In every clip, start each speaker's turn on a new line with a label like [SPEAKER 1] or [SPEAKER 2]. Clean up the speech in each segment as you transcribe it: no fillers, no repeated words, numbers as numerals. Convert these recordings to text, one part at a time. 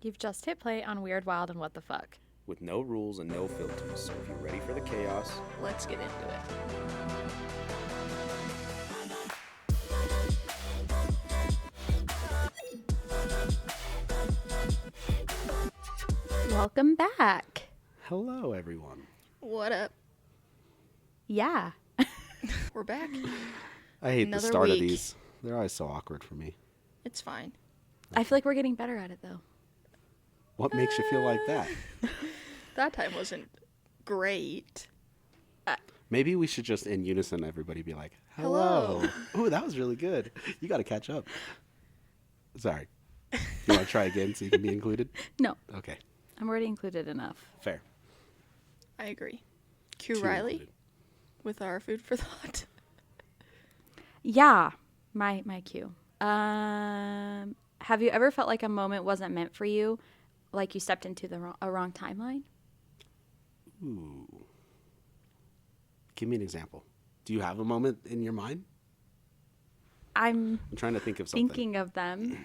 [SPEAKER 1] You've just hit play on Weird, Wild, and What the Fuck.
[SPEAKER 2] With no rules and no filters. So if you're ready for the chaos,
[SPEAKER 3] Let's get into it.
[SPEAKER 1] Welcome back.
[SPEAKER 2] hello everyone.
[SPEAKER 3] What up?
[SPEAKER 1] Yeah.
[SPEAKER 3] We're back.
[SPEAKER 2] I hate
[SPEAKER 3] Another
[SPEAKER 2] the start of
[SPEAKER 3] week.
[SPEAKER 2] these. They're always so awkward for me.
[SPEAKER 3] It's fine.
[SPEAKER 1] I feel like we're getting better at it, though.
[SPEAKER 2] What makes you feel like that?
[SPEAKER 3] That time wasn't great.
[SPEAKER 2] Maybe we should just in unison everybody be like, hello. Ooh, that was really good. You got to catch up. Sorry. You want to try again so you can be included?
[SPEAKER 1] No,
[SPEAKER 2] Okay.
[SPEAKER 1] I'm already included enough.
[SPEAKER 2] Fair.
[SPEAKER 3] I agree. Cue
[SPEAKER 2] Two
[SPEAKER 3] Riley
[SPEAKER 2] included.
[SPEAKER 3] with our food for thought.
[SPEAKER 1] Yeah, my cue. Have you ever felt like a moment wasn't meant for you, like you stepped into a wrong timeline?
[SPEAKER 2] Ooh. Give me an example. Do you have a moment in your mind?
[SPEAKER 1] I'm
[SPEAKER 2] I'm trying to think of something.
[SPEAKER 1] thinking of them.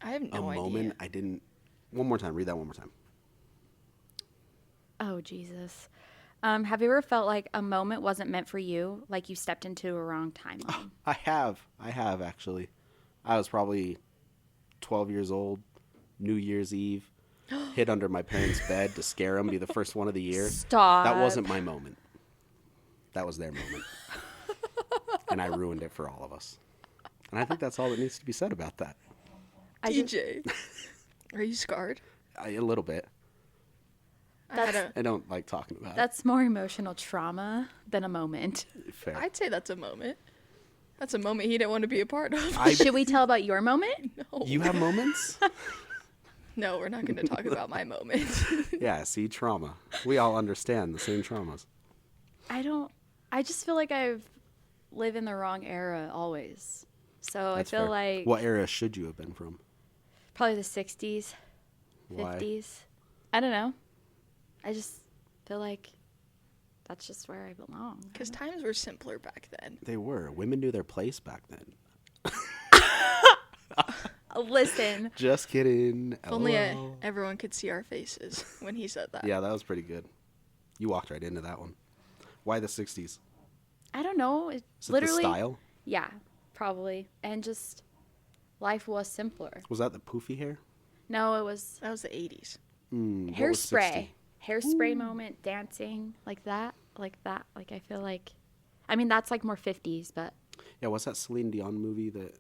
[SPEAKER 3] I have no
[SPEAKER 2] a
[SPEAKER 3] idea.
[SPEAKER 2] moment I didn't. One more time. Read that one more time.
[SPEAKER 1] Oh, Jesus. Have you ever felt like a moment wasn't meant for you, like you stepped into a wrong timeline?
[SPEAKER 2] I have actually. I was probably 12 years old, New Year's Eve, hid under my parents' bed to scare them, be the first one of the year.
[SPEAKER 1] Stop.
[SPEAKER 2] That wasn't my moment. That was their moment. And I ruined it for all of us. And I think that's all that needs to be said about that.
[SPEAKER 3] DJ. Are you scarred?
[SPEAKER 2] A little bit. I don't like talking about
[SPEAKER 1] That's more emotional trauma than a moment.
[SPEAKER 2] it. Fair.
[SPEAKER 3] I'd say that's a moment. That's a moment he didn't want to be a part of.
[SPEAKER 1] Should we tell about your moment?
[SPEAKER 3] No.
[SPEAKER 2] You have moments?
[SPEAKER 3] No, we're not going to talk about my moment.
[SPEAKER 2] Yeah, see, trauma. We all understand the same traumas.
[SPEAKER 1] I just feel like I've lived in the wrong era always. So
[SPEAKER 2] That's
[SPEAKER 1] I feel
[SPEAKER 2] fair.
[SPEAKER 1] like
[SPEAKER 2] What era should you have been from?
[SPEAKER 1] probably the 60s,
[SPEAKER 2] Why?
[SPEAKER 1] 50s. I don't know. I just feel like that's just where I belong.
[SPEAKER 3] Because times were simpler back then.
[SPEAKER 2] They were. Women knew their place back then.
[SPEAKER 1] Listen,
[SPEAKER 2] Just kidding.
[SPEAKER 3] If only
[SPEAKER 2] LOL.
[SPEAKER 3] everyone could see our faces when he said that.
[SPEAKER 2] Yeah, that was pretty good. You walked right into that one. Why the 60s?
[SPEAKER 1] I don't know. It
[SPEAKER 2] Is it
[SPEAKER 1] literally,
[SPEAKER 2] the style?
[SPEAKER 1] yeah, probably. And just life was simpler.
[SPEAKER 2] Was that the poofy hair?
[SPEAKER 1] No, it was
[SPEAKER 3] That was the 80s.
[SPEAKER 2] What was
[SPEAKER 1] hairspray.
[SPEAKER 2] 60?
[SPEAKER 1] Hairspray moment, dancing like that. Like I feel like, I mean, that's like more 50s, but
[SPEAKER 2] Yeah, what's that Celine Dion movie that...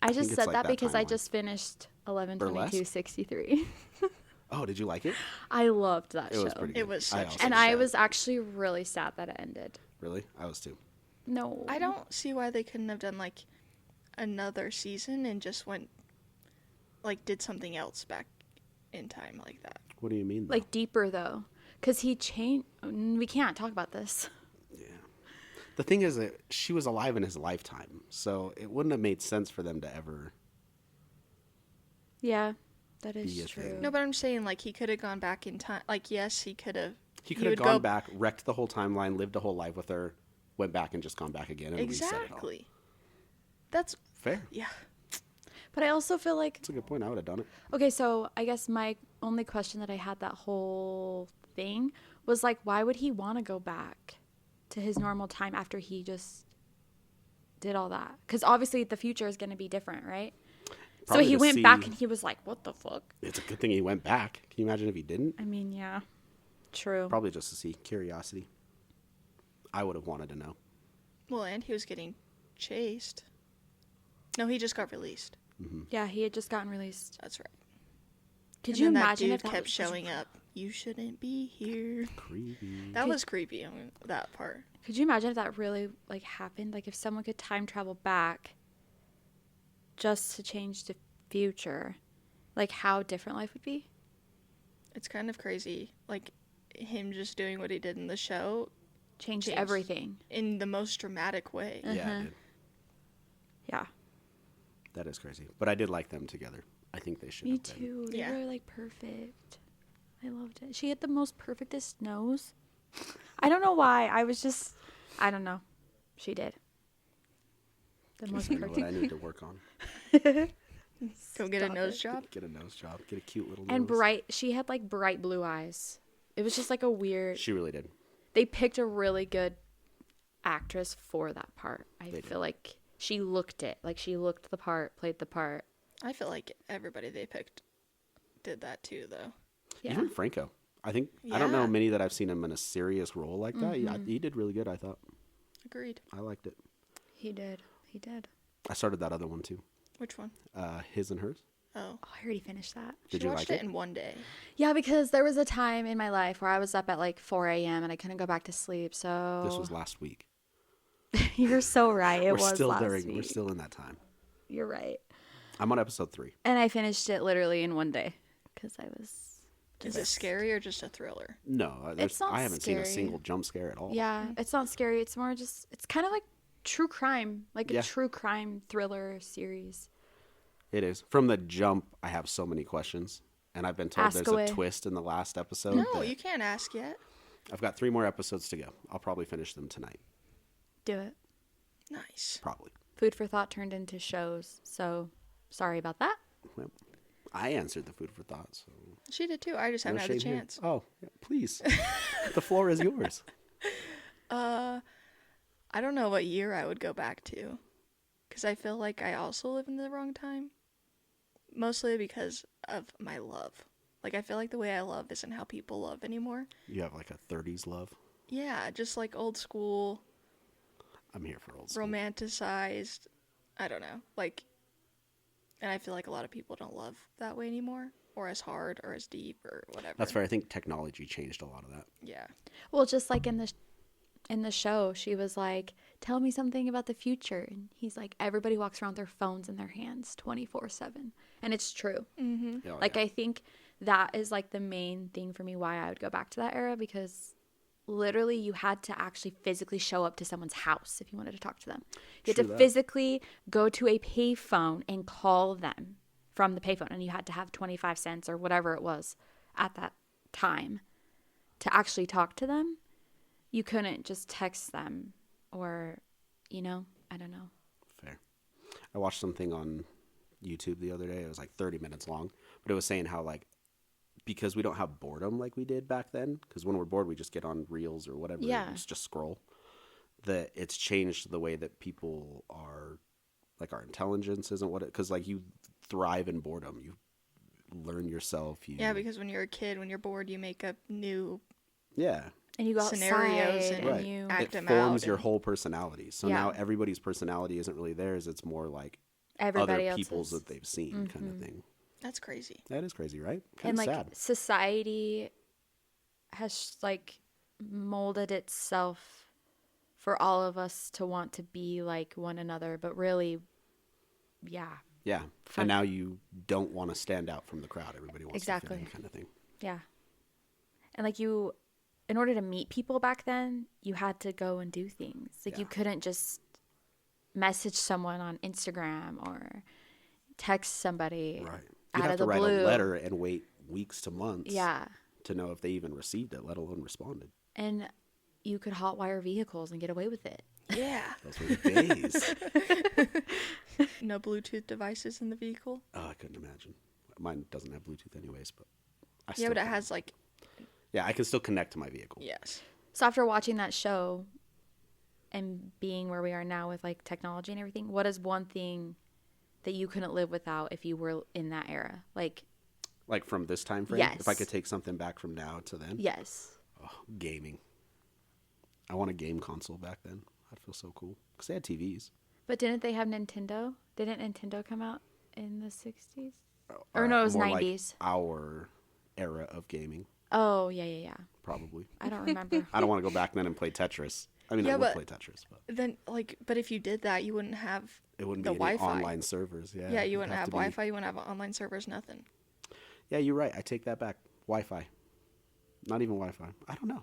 [SPEAKER 1] I
[SPEAKER 2] think
[SPEAKER 1] just
[SPEAKER 2] it's
[SPEAKER 1] said
[SPEAKER 2] like
[SPEAKER 1] that
[SPEAKER 2] that
[SPEAKER 1] because I
[SPEAKER 2] timeline.
[SPEAKER 1] just finished 11/22/63.
[SPEAKER 2] Oh, did you like it?
[SPEAKER 1] I loved that
[SPEAKER 2] It
[SPEAKER 1] show.
[SPEAKER 2] was pretty good.
[SPEAKER 3] It was
[SPEAKER 2] I
[SPEAKER 3] such
[SPEAKER 2] also
[SPEAKER 3] a
[SPEAKER 1] And
[SPEAKER 2] did.
[SPEAKER 1] I was actually really sad that it ended.
[SPEAKER 2] Really? I was too.
[SPEAKER 1] No.
[SPEAKER 3] I don't see why they couldn't have done like another season and just went like did something else back in time like that.
[SPEAKER 2] What do you mean, though?
[SPEAKER 1] Like deeper though. Because he changed. We can't talk about this.
[SPEAKER 2] Yeah. The thing is that she was alive in his lifetime, so it wouldn't have made sense for them to ever...
[SPEAKER 1] Yeah, that
[SPEAKER 2] Be
[SPEAKER 1] is
[SPEAKER 2] a
[SPEAKER 1] true.
[SPEAKER 2] thing.
[SPEAKER 3] No, but I'm saying like he could have gone back in time. Like yes, he could have.
[SPEAKER 2] He could have gone back, wrecked the whole timeline, lived a whole life with her, went back and just gone back again and reset it all.
[SPEAKER 3] Exactly. That's
[SPEAKER 2] Fair.
[SPEAKER 3] yeah.
[SPEAKER 1] But I also feel like,
[SPEAKER 2] That's a good point. I would have done it.
[SPEAKER 1] okay, so I guess my only question that I had that whole thing was like, why would he want to go back to his normal time after he just did all that? Because obviously the future is going to be different, right?
[SPEAKER 2] Probably
[SPEAKER 1] so he
[SPEAKER 2] to
[SPEAKER 1] went
[SPEAKER 2] see-
[SPEAKER 1] back and he was like, what the fuck?
[SPEAKER 2] It's a good thing he went back. Can you imagine if he didn't?
[SPEAKER 1] I mean, yeah, true.
[SPEAKER 2] Probably just to see. Curiosity. I would have wanted to know.
[SPEAKER 3] Well, and he was getting chased. No, he just got released.
[SPEAKER 1] Yeah, he had just gotten released.
[SPEAKER 3] That's right.
[SPEAKER 1] Could
[SPEAKER 3] And
[SPEAKER 1] you
[SPEAKER 3] then
[SPEAKER 1] imagine
[SPEAKER 3] that
[SPEAKER 1] if
[SPEAKER 3] dude
[SPEAKER 1] that
[SPEAKER 3] kept
[SPEAKER 1] was
[SPEAKER 3] showing up? You shouldn't be here.
[SPEAKER 2] Creepy.
[SPEAKER 3] That was creepy. I mean, that part.
[SPEAKER 1] Could you imagine if that really like happened? Like if someone could time travel back just to change the future, like how different life would be?
[SPEAKER 3] It's kind of crazy. Like him just doing what he did in the show
[SPEAKER 1] Changed
[SPEAKER 3] Changed.
[SPEAKER 1] everything.
[SPEAKER 3] in the most dramatic way.
[SPEAKER 2] Yeah,
[SPEAKER 1] Uh-huh.
[SPEAKER 2] it did.
[SPEAKER 1] Yeah.
[SPEAKER 2] That is crazy. But I did like them together. I think they should
[SPEAKER 1] Me
[SPEAKER 2] have been.
[SPEAKER 1] too. They
[SPEAKER 3] Yeah.
[SPEAKER 1] were like perfect. I loved it. She had the most perfectest nose. I don't know why. I don't know. She did. The most
[SPEAKER 2] You know what I
[SPEAKER 1] perfect.
[SPEAKER 2] need to work on.
[SPEAKER 3] Go get a
[SPEAKER 1] Stop
[SPEAKER 3] nose
[SPEAKER 1] it.
[SPEAKER 3] job.
[SPEAKER 2] Get a nose job. Get a cute little
[SPEAKER 1] And
[SPEAKER 2] nose.
[SPEAKER 1] she had like bright blue eyes. It was just like a weird.
[SPEAKER 2] She really did.
[SPEAKER 1] They picked a really good actress for that part. I
[SPEAKER 2] They did.
[SPEAKER 1] feel like she looked it. Like she looked the part, played the part.
[SPEAKER 3] I feel like everybody they picked did that too, though.
[SPEAKER 1] Yeah.
[SPEAKER 2] Even Franco. I think I don't know
[SPEAKER 3] Yeah.
[SPEAKER 2] many that I've seen him in a serious role like that. He did really good. I thought.
[SPEAKER 3] Agreed.
[SPEAKER 2] I liked it.
[SPEAKER 1] He did. He did.
[SPEAKER 2] I started that other one too.
[SPEAKER 3] Which one?
[SPEAKER 2] His and hers.
[SPEAKER 3] Oh,
[SPEAKER 1] Oh, I already finished that.
[SPEAKER 2] Did
[SPEAKER 3] she
[SPEAKER 2] you
[SPEAKER 3] watched
[SPEAKER 2] like
[SPEAKER 3] it in one day.
[SPEAKER 1] Yeah, because there was a time in my life where I was up at like 4 a.m. and I couldn't go back to sleep. So
[SPEAKER 2] This was last week.
[SPEAKER 1] you're so right. It
[SPEAKER 2] we're
[SPEAKER 1] was
[SPEAKER 2] still
[SPEAKER 1] last
[SPEAKER 2] during.
[SPEAKER 1] week.
[SPEAKER 2] We're still in that time.
[SPEAKER 1] You're right.
[SPEAKER 2] I'm on episode 3.
[SPEAKER 1] And I finished it literally in one day because I was.
[SPEAKER 3] Is it scary or just a thriller?
[SPEAKER 2] No,
[SPEAKER 1] It's not
[SPEAKER 2] I haven't seen a
[SPEAKER 1] scary.
[SPEAKER 2] single jump scare at all.
[SPEAKER 1] Yeah, it's not scary. It's more just. It's kind of like true crime, like
[SPEAKER 2] Yeah.
[SPEAKER 1] a true crime thriller series.
[SPEAKER 2] It is. From the jump, I have so many questions, and I've been told
[SPEAKER 1] Ask
[SPEAKER 2] there's
[SPEAKER 1] away.
[SPEAKER 2] a twist in the last episode.
[SPEAKER 3] No,
[SPEAKER 2] that-
[SPEAKER 3] you can't ask yet.
[SPEAKER 2] I've got 3 more episodes to go. I'll probably finish them tonight.
[SPEAKER 1] Do it.
[SPEAKER 3] Nice.
[SPEAKER 2] Probably.
[SPEAKER 1] Food for thought turned into shows. So sorry about that.
[SPEAKER 2] Well, I answered the food for thought. So
[SPEAKER 3] She did too. I just haven't
[SPEAKER 2] no
[SPEAKER 3] had the
[SPEAKER 2] shame here.
[SPEAKER 3] chance.
[SPEAKER 2] Oh, yeah, please. The floor is yours.
[SPEAKER 3] I don't know what year I would go back to, because I feel like I also live in the wrong time. Mostly because of my love. Like, I feel like the way I love isn't how people love anymore.
[SPEAKER 2] You have like a 30s love.
[SPEAKER 3] Yeah, just like old school,
[SPEAKER 2] I'm here for old school.
[SPEAKER 3] romanticized. I don't know. Like, and I feel like a lot of people don't love that way anymore, or as hard, or as deep, or whatever.
[SPEAKER 2] That's fair. I think technology changed a lot of that.
[SPEAKER 3] Yeah.
[SPEAKER 1] Well, just like in the show, she was like, "Tell me something about the future," and he's like, "Everybody walks around with their phones in their hands 24/7," and it's true.
[SPEAKER 3] Mm-hmm.
[SPEAKER 2] Oh,
[SPEAKER 1] Like
[SPEAKER 2] yeah.
[SPEAKER 1] I think that is like the main thing for me why I would go back to that era, because literally you had to actually physically show up to someone's house if you wanted to talk to them. You had
[SPEAKER 2] True
[SPEAKER 1] to
[SPEAKER 2] that.
[SPEAKER 1] physically go to a payphone and call them from the payphone, and you had to have 25 cents or whatever it was at that time to actually talk to them. You couldn't just text them or, I don't know.
[SPEAKER 2] Fair. I watched something on YouTube the other day. It was like 30 minutes long, but it was saying how like because we don't have boredom like we did back then, because when we're bored we just get on reels or whatever,
[SPEAKER 1] Yeah.
[SPEAKER 2] and just scroll. That it's changed the way that people are, like our intelligence isn't what it, because like you thrive in boredom. You learn yourself.
[SPEAKER 3] Yeah, because when you're a kid, when you're bored, you make up new
[SPEAKER 2] yeah.
[SPEAKER 1] And you go
[SPEAKER 3] Scenarios
[SPEAKER 1] outside
[SPEAKER 3] and
[SPEAKER 2] Right.
[SPEAKER 1] you
[SPEAKER 3] act
[SPEAKER 2] It
[SPEAKER 3] them
[SPEAKER 2] forms
[SPEAKER 3] out
[SPEAKER 2] your
[SPEAKER 3] and-
[SPEAKER 2] whole personality. So
[SPEAKER 1] Yeah.
[SPEAKER 2] now everybody's personality isn't really theirs. It's more like
[SPEAKER 1] everybody
[SPEAKER 2] other people's
[SPEAKER 1] else's.
[SPEAKER 2] that they've seen kind of thing.
[SPEAKER 3] That's crazy.
[SPEAKER 2] That is crazy, right?
[SPEAKER 1] And
[SPEAKER 2] Kind of
[SPEAKER 1] like
[SPEAKER 2] sad.
[SPEAKER 1] society has like molded itself for all of us to want to be like one another, but really, yeah,
[SPEAKER 2] Yeah.
[SPEAKER 1] Fun.
[SPEAKER 2] And now you don't want to stand out from the crowd. Everybody wants to fit
[SPEAKER 1] Exactly.
[SPEAKER 2] in kind of thing.
[SPEAKER 1] yeah. And like in order to meet people back then, you had to go and do things. Like you
[SPEAKER 2] Yeah.
[SPEAKER 1] couldn't just message someone on Instagram or text somebody
[SPEAKER 2] Right.
[SPEAKER 1] out
[SPEAKER 2] You'd have
[SPEAKER 1] of
[SPEAKER 2] to
[SPEAKER 1] the
[SPEAKER 2] write
[SPEAKER 1] blue.
[SPEAKER 2] a letter and wait weeks to months
[SPEAKER 1] Yeah.
[SPEAKER 2] to know if they even received it, let alone responded.
[SPEAKER 1] And you could hotwire vehicles and get away with it.
[SPEAKER 3] Yeah.
[SPEAKER 2] Those were the days.
[SPEAKER 3] No Bluetooth devices in the vehicle.
[SPEAKER 2] Oh, I couldn't imagine. Mine doesn't have Bluetooth anyways, but I
[SPEAKER 3] Yeah,
[SPEAKER 2] still
[SPEAKER 3] but it
[SPEAKER 2] can.
[SPEAKER 3] has like,
[SPEAKER 2] Yeah, I can still connect to my vehicle.
[SPEAKER 3] yes.
[SPEAKER 1] So after watching that show and being where we are now with like technology and everything, what is one thing that you couldn't live without if you were in that era? Like,
[SPEAKER 2] Like from this time frame?
[SPEAKER 1] Yes.
[SPEAKER 2] If I could take something back from now to then?
[SPEAKER 1] yes.
[SPEAKER 2] Oh, gaming. I want a game console back then. I'd feel so cool. Because they had TVs.
[SPEAKER 1] But didn't they have Nintendo? Didn't Nintendo come out in the 60s? Or no, it was
[SPEAKER 2] More like
[SPEAKER 1] 90s.
[SPEAKER 2] our era of gaming,
[SPEAKER 1] Oh, yeah.
[SPEAKER 2] probably.
[SPEAKER 1] I don't remember.
[SPEAKER 2] I don't want to go back then and play Tetris. I mean, I
[SPEAKER 3] Yeah,
[SPEAKER 2] would
[SPEAKER 3] but-
[SPEAKER 2] play Tetris, but
[SPEAKER 3] Then, like, but if you did that, you wouldn't have
[SPEAKER 2] it wouldn't
[SPEAKER 3] the
[SPEAKER 2] be any
[SPEAKER 3] Wi-Fi.
[SPEAKER 2] online servers. Yeah,
[SPEAKER 3] Yeah, you
[SPEAKER 2] it'd
[SPEAKER 3] wouldn't have
[SPEAKER 2] to be-
[SPEAKER 3] Wi-Fi. You wouldn't have online servers. Nothing.
[SPEAKER 2] Yeah, you're right. I take that back. Wi-Fi. Not even Wi-Fi. I don't know.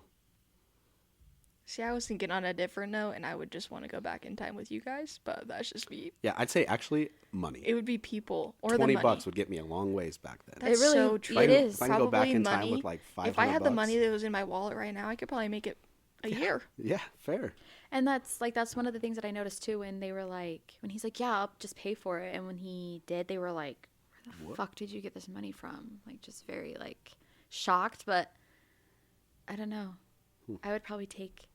[SPEAKER 3] See, I was thinking on a different note, and I would just want to go back in time with you guys, but that's just me.
[SPEAKER 2] Yeah, I'd say actually money.
[SPEAKER 3] It would be people or the
[SPEAKER 2] 20
[SPEAKER 3] money.
[SPEAKER 2] bucks would get me a long ways back then.
[SPEAKER 3] That's
[SPEAKER 1] really-
[SPEAKER 3] so
[SPEAKER 1] it
[SPEAKER 3] true.
[SPEAKER 1] is.
[SPEAKER 2] If I can go back
[SPEAKER 3] Probably
[SPEAKER 2] in time
[SPEAKER 3] money.
[SPEAKER 2] with like 500
[SPEAKER 3] If I had the
[SPEAKER 2] bucks.
[SPEAKER 3] money that was in my wallet right now, I could probably make it a year.
[SPEAKER 2] Yeah, fair.
[SPEAKER 1] And that's one of the things that I noticed too when they were like, when he's like, yeah, I'll just pay for it. And when he did, they were like, where the
[SPEAKER 2] What?
[SPEAKER 1] fuck did you get this money from? Like, just very like shocked. But I don't know. I would probably take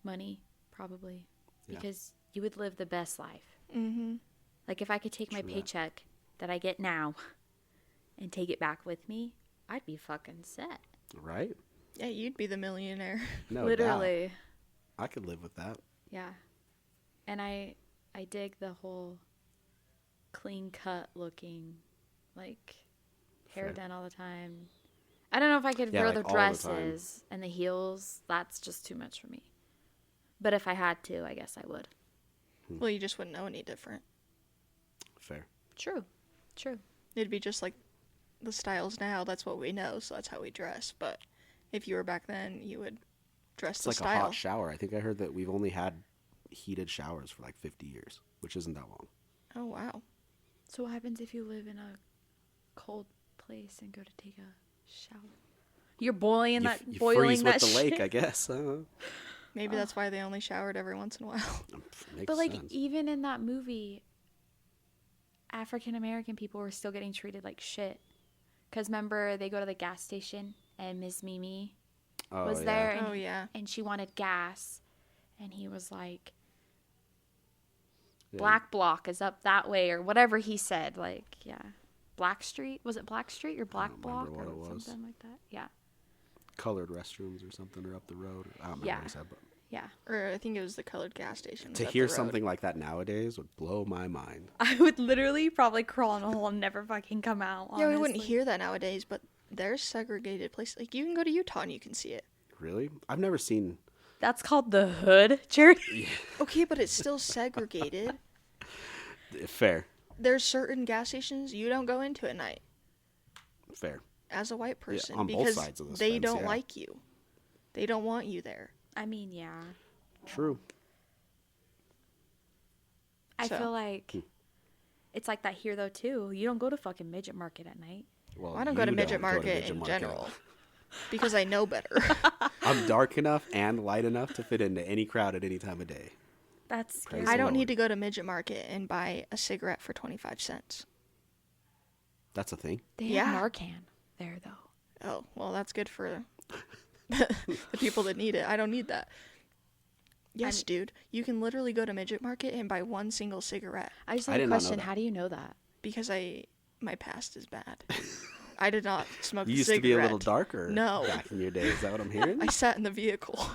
[SPEAKER 1] money, probably,
[SPEAKER 2] Yeah.
[SPEAKER 1] because you would live the best life.
[SPEAKER 3] Mm-hmm.
[SPEAKER 1] Like, if I could take my
[SPEAKER 2] True that.
[SPEAKER 1] paycheck that I get now and take it back with me, I'd be fucking set.
[SPEAKER 2] Right?
[SPEAKER 3] Yeah, you'd be the millionaire.
[SPEAKER 2] No doubt.
[SPEAKER 1] Literally.
[SPEAKER 2] I could live with that.
[SPEAKER 1] Yeah. And I dig the whole clean cut looking, like, hair
[SPEAKER 2] Fair.
[SPEAKER 1] done all the time. I don't know if I could
[SPEAKER 2] Yeah,
[SPEAKER 1] wear
[SPEAKER 2] like,
[SPEAKER 1] the
[SPEAKER 2] all the time.
[SPEAKER 1] dresses and the heels. That's just too much for me. But if I had to, I guess I would.
[SPEAKER 3] Well, you just wouldn't know any different.
[SPEAKER 2] Fair.
[SPEAKER 1] True. True.
[SPEAKER 3] It'd be just like the styles now. That's what we know, so that's how we dress. But if you were back then, you would dress
[SPEAKER 2] It's
[SPEAKER 3] the
[SPEAKER 2] like a
[SPEAKER 3] style.
[SPEAKER 2] hot shower. I think I heard that we've only had heated showers for like 50 years, which isn't that long.
[SPEAKER 3] Oh, wow.
[SPEAKER 1] So what happens if you live in a cold place and go to take a shower? You're boiling
[SPEAKER 2] You
[SPEAKER 1] that
[SPEAKER 2] you
[SPEAKER 1] boiling
[SPEAKER 2] freeze
[SPEAKER 1] that
[SPEAKER 2] with the
[SPEAKER 1] shit.
[SPEAKER 2] lake, I guess.
[SPEAKER 3] Maybe that's why they only showered every once in a while.
[SPEAKER 2] Makes
[SPEAKER 1] But like
[SPEAKER 2] sense.
[SPEAKER 1] even in that movie, African American people were still getting treated like shit. Cause remember they go to the gas station and Ms. Mimi
[SPEAKER 2] Oh,
[SPEAKER 1] was
[SPEAKER 2] yeah.
[SPEAKER 1] there and,
[SPEAKER 3] Oh, yeah.
[SPEAKER 1] and she wanted gas, and he was like,
[SPEAKER 2] Yeah.
[SPEAKER 1] "Black Block is up that way," or whatever he said. Like, yeah, Black Street, was it Black Street or Black
[SPEAKER 2] don't
[SPEAKER 1] Block
[SPEAKER 2] remember
[SPEAKER 1] or
[SPEAKER 2] what it was.
[SPEAKER 1] something like that? Yeah,
[SPEAKER 2] Colored restrooms or something, or up the road. I don't remember
[SPEAKER 1] Yeah.
[SPEAKER 2] what he said, but
[SPEAKER 1] yeah.
[SPEAKER 3] Or I think it was the colored gas station.
[SPEAKER 2] to
[SPEAKER 3] up
[SPEAKER 2] hear
[SPEAKER 3] the road.
[SPEAKER 2] something like that nowadays would blow my mind.
[SPEAKER 1] I would literally probably crawl in a hole and never fucking come out.
[SPEAKER 3] Yeah, we wouldn't
[SPEAKER 1] honestly.
[SPEAKER 3] hear that nowadays, but there's segregated places. Like, you can go to Utah and you can see it.
[SPEAKER 2] Really? I've never seen.
[SPEAKER 1] That's called the hood, Charity.
[SPEAKER 3] Okay, but it's still segregated.
[SPEAKER 2] Fair.
[SPEAKER 3] There's certain gas stations you don't go into at night
[SPEAKER 2] Fair.
[SPEAKER 3] as a white person
[SPEAKER 2] on both
[SPEAKER 3] because
[SPEAKER 2] sides of this
[SPEAKER 3] they
[SPEAKER 2] fence,
[SPEAKER 3] don't
[SPEAKER 2] yeah.
[SPEAKER 3] like you. They don't want you there.
[SPEAKER 1] I mean, yeah.
[SPEAKER 2] True.
[SPEAKER 1] I
[SPEAKER 3] So-
[SPEAKER 1] feel like it's like that here though too. You don't go to fucking midget market at night.
[SPEAKER 2] Well,
[SPEAKER 3] I don't go to
[SPEAKER 2] you
[SPEAKER 3] midget
[SPEAKER 2] go to
[SPEAKER 3] market
[SPEAKER 2] midget
[SPEAKER 3] in
[SPEAKER 2] market.
[SPEAKER 3] general because I know better.
[SPEAKER 2] I'm dark enough and light enough to fit into any crowd at any time of day.
[SPEAKER 1] That's
[SPEAKER 2] Praise
[SPEAKER 1] scary.
[SPEAKER 2] the
[SPEAKER 3] I don't
[SPEAKER 2] Lord.
[SPEAKER 3] need to go to midget market and buy a cigarette for 25 cents.
[SPEAKER 2] That's a thing.
[SPEAKER 1] They
[SPEAKER 3] Yeah.
[SPEAKER 1] have Narcan there though.
[SPEAKER 3] Oh, well, that's good for the people that need it. I don't need that. Yes, dude. You can literally go to midget market and buy one single cigarette
[SPEAKER 1] I just
[SPEAKER 2] I
[SPEAKER 1] have a
[SPEAKER 2] did not know
[SPEAKER 1] question.
[SPEAKER 2] that.
[SPEAKER 1] How do you know that?
[SPEAKER 3] because my past is bad. I did not smoke
[SPEAKER 2] You
[SPEAKER 3] a
[SPEAKER 2] used
[SPEAKER 3] cigarette.
[SPEAKER 2] to be a little darker
[SPEAKER 3] No.
[SPEAKER 2] back in your day. Is that what I'm hearing?
[SPEAKER 3] I sat in the vehicle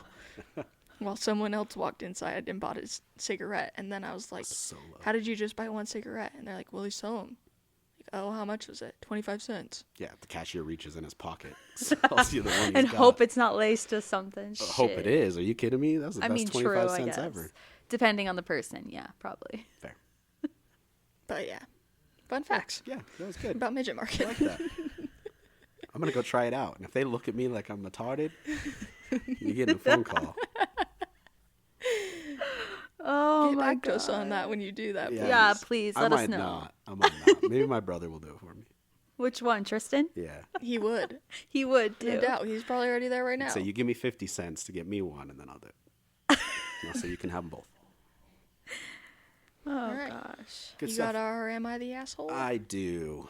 [SPEAKER 3] while someone else walked inside and bought a cigarette. And then I was like,
[SPEAKER 2] So low.
[SPEAKER 3] how did you just buy one cigarette? And they're like, well, he sold them. Like, oh, how much was it? 25 cents.
[SPEAKER 2] Yeah, the cashier reaches in his pocket, sells you the one he's
[SPEAKER 1] And
[SPEAKER 2] got.
[SPEAKER 1] hope it's not laced to something.
[SPEAKER 2] Hope it is. Are you kidding me? That's the
[SPEAKER 1] I
[SPEAKER 2] best
[SPEAKER 1] mean,
[SPEAKER 2] 25
[SPEAKER 1] true, I
[SPEAKER 2] cents
[SPEAKER 1] guess.
[SPEAKER 2] ever.
[SPEAKER 1] Depending on the person, yeah, probably.
[SPEAKER 2] Fair.
[SPEAKER 3] But yeah, fun facts
[SPEAKER 2] Yeah, that was good.
[SPEAKER 3] about midget
[SPEAKER 2] I
[SPEAKER 3] market.
[SPEAKER 2] like that. I'm gonna go try it out, and if they look at me like I'm retarded, you're getting a phone call.
[SPEAKER 1] Oh
[SPEAKER 3] Get
[SPEAKER 1] my
[SPEAKER 3] back to us on
[SPEAKER 1] God.
[SPEAKER 3] that when you do that.
[SPEAKER 1] Yeah,
[SPEAKER 3] please.
[SPEAKER 1] please
[SPEAKER 2] I
[SPEAKER 1] let us
[SPEAKER 2] might
[SPEAKER 1] know.
[SPEAKER 2] not. I might not. Maybe my brother will do it for me.
[SPEAKER 1] Which one, Tristan?
[SPEAKER 2] Yeah.
[SPEAKER 3] He would.
[SPEAKER 1] He would too.
[SPEAKER 3] No doubt. He's probably already there right now.
[SPEAKER 2] So you give me 50 cents to get me one, and then I'll do it. So you can have them both.
[SPEAKER 1] Oh
[SPEAKER 3] right.
[SPEAKER 1] gosh.
[SPEAKER 2] Good
[SPEAKER 3] you
[SPEAKER 2] stuff.
[SPEAKER 3] got our Am I the Asshole?
[SPEAKER 2] I do.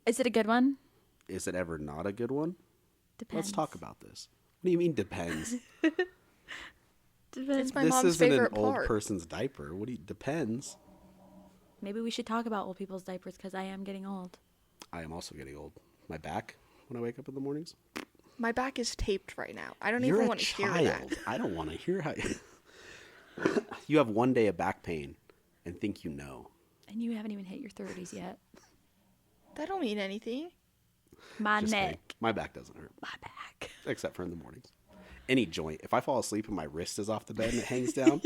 [SPEAKER 1] Is it a good one?
[SPEAKER 2] Is it ever not a good one?
[SPEAKER 1] Depends.
[SPEAKER 2] Let's talk about this. What do you mean depends?
[SPEAKER 1] Depends.
[SPEAKER 3] It's my
[SPEAKER 2] this
[SPEAKER 3] mom's
[SPEAKER 2] isn't an
[SPEAKER 3] favorite
[SPEAKER 2] old
[SPEAKER 3] part.
[SPEAKER 2] person's diaper. What do you depends?
[SPEAKER 1] Maybe we should talk about old people's diapers because I am getting old.
[SPEAKER 2] I am also getting old. My back when I wake up in the mornings.
[SPEAKER 3] My back is taped right now. I don't
[SPEAKER 2] You're
[SPEAKER 3] even
[SPEAKER 2] a
[SPEAKER 3] want to hear
[SPEAKER 2] child.
[SPEAKER 3] that.
[SPEAKER 2] I don't want to hear how you have one day of back pain and think you know.
[SPEAKER 1] And you haven't even hit your 30s yet.
[SPEAKER 3] That don't mean anything.
[SPEAKER 1] My
[SPEAKER 2] Just kidding.
[SPEAKER 1] neck.
[SPEAKER 2] My back doesn't hurt,
[SPEAKER 1] My back.
[SPEAKER 2] except for in the mornings. Any joint. If I fall asleep and my wrist is off the bed and it hangs down,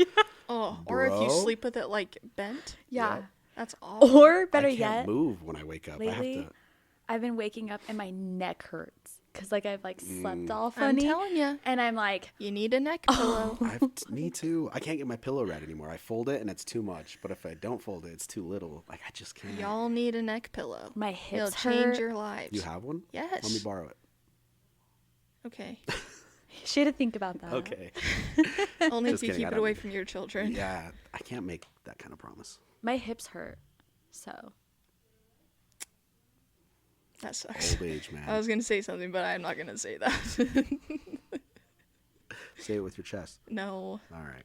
[SPEAKER 3] Oh, or if you
[SPEAKER 2] Bro.
[SPEAKER 3] sleep with it like bent.
[SPEAKER 1] Yeah.
[SPEAKER 3] That's awful.
[SPEAKER 1] Or better
[SPEAKER 2] I can't
[SPEAKER 1] yet,
[SPEAKER 2] move when I wake up. I
[SPEAKER 1] lately
[SPEAKER 2] have to.
[SPEAKER 1] I've been waking up and my neck hurts because like I've like slept all
[SPEAKER 3] I'm
[SPEAKER 1] funny.
[SPEAKER 3] telling you,
[SPEAKER 1] And I'm like,
[SPEAKER 3] you need a neck
[SPEAKER 1] Oh.
[SPEAKER 3] pillow.
[SPEAKER 2] Me too. I can't get my pillow right anymore. I fold it and it's too much, but if I don't fold it, it's too little. Like I just can't.
[SPEAKER 3] Y'all need a neck pillow.
[SPEAKER 1] my
[SPEAKER 3] It'll
[SPEAKER 1] hips
[SPEAKER 3] change
[SPEAKER 1] hurt.
[SPEAKER 3] your lives.
[SPEAKER 2] You have one?
[SPEAKER 3] Yes.
[SPEAKER 2] Let me borrow it.
[SPEAKER 3] Okay.
[SPEAKER 1] She had to think about that.
[SPEAKER 2] Okay.
[SPEAKER 3] Only
[SPEAKER 2] Just
[SPEAKER 3] if you
[SPEAKER 2] kidding,
[SPEAKER 3] keep
[SPEAKER 2] I
[SPEAKER 3] it
[SPEAKER 2] don't
[SPEAKER 3] away
[SPEAKER 2] mean-
[SPEAKER 3] from your children.
[SPEAKER 2] Yeah, I can't make that kind of promise.
[SPEAKER 1] My hips hurt, so.
[SPEAKER 3] That sucks.
[SPEAKER 2] Old age, man.
[SPEAKER 3] I was gonna say something, but I'm not gonna say that.
[SPEAKER 2] Say it with your chest.
[SPEAKER 3] No.
[SPEAKER 2] All right.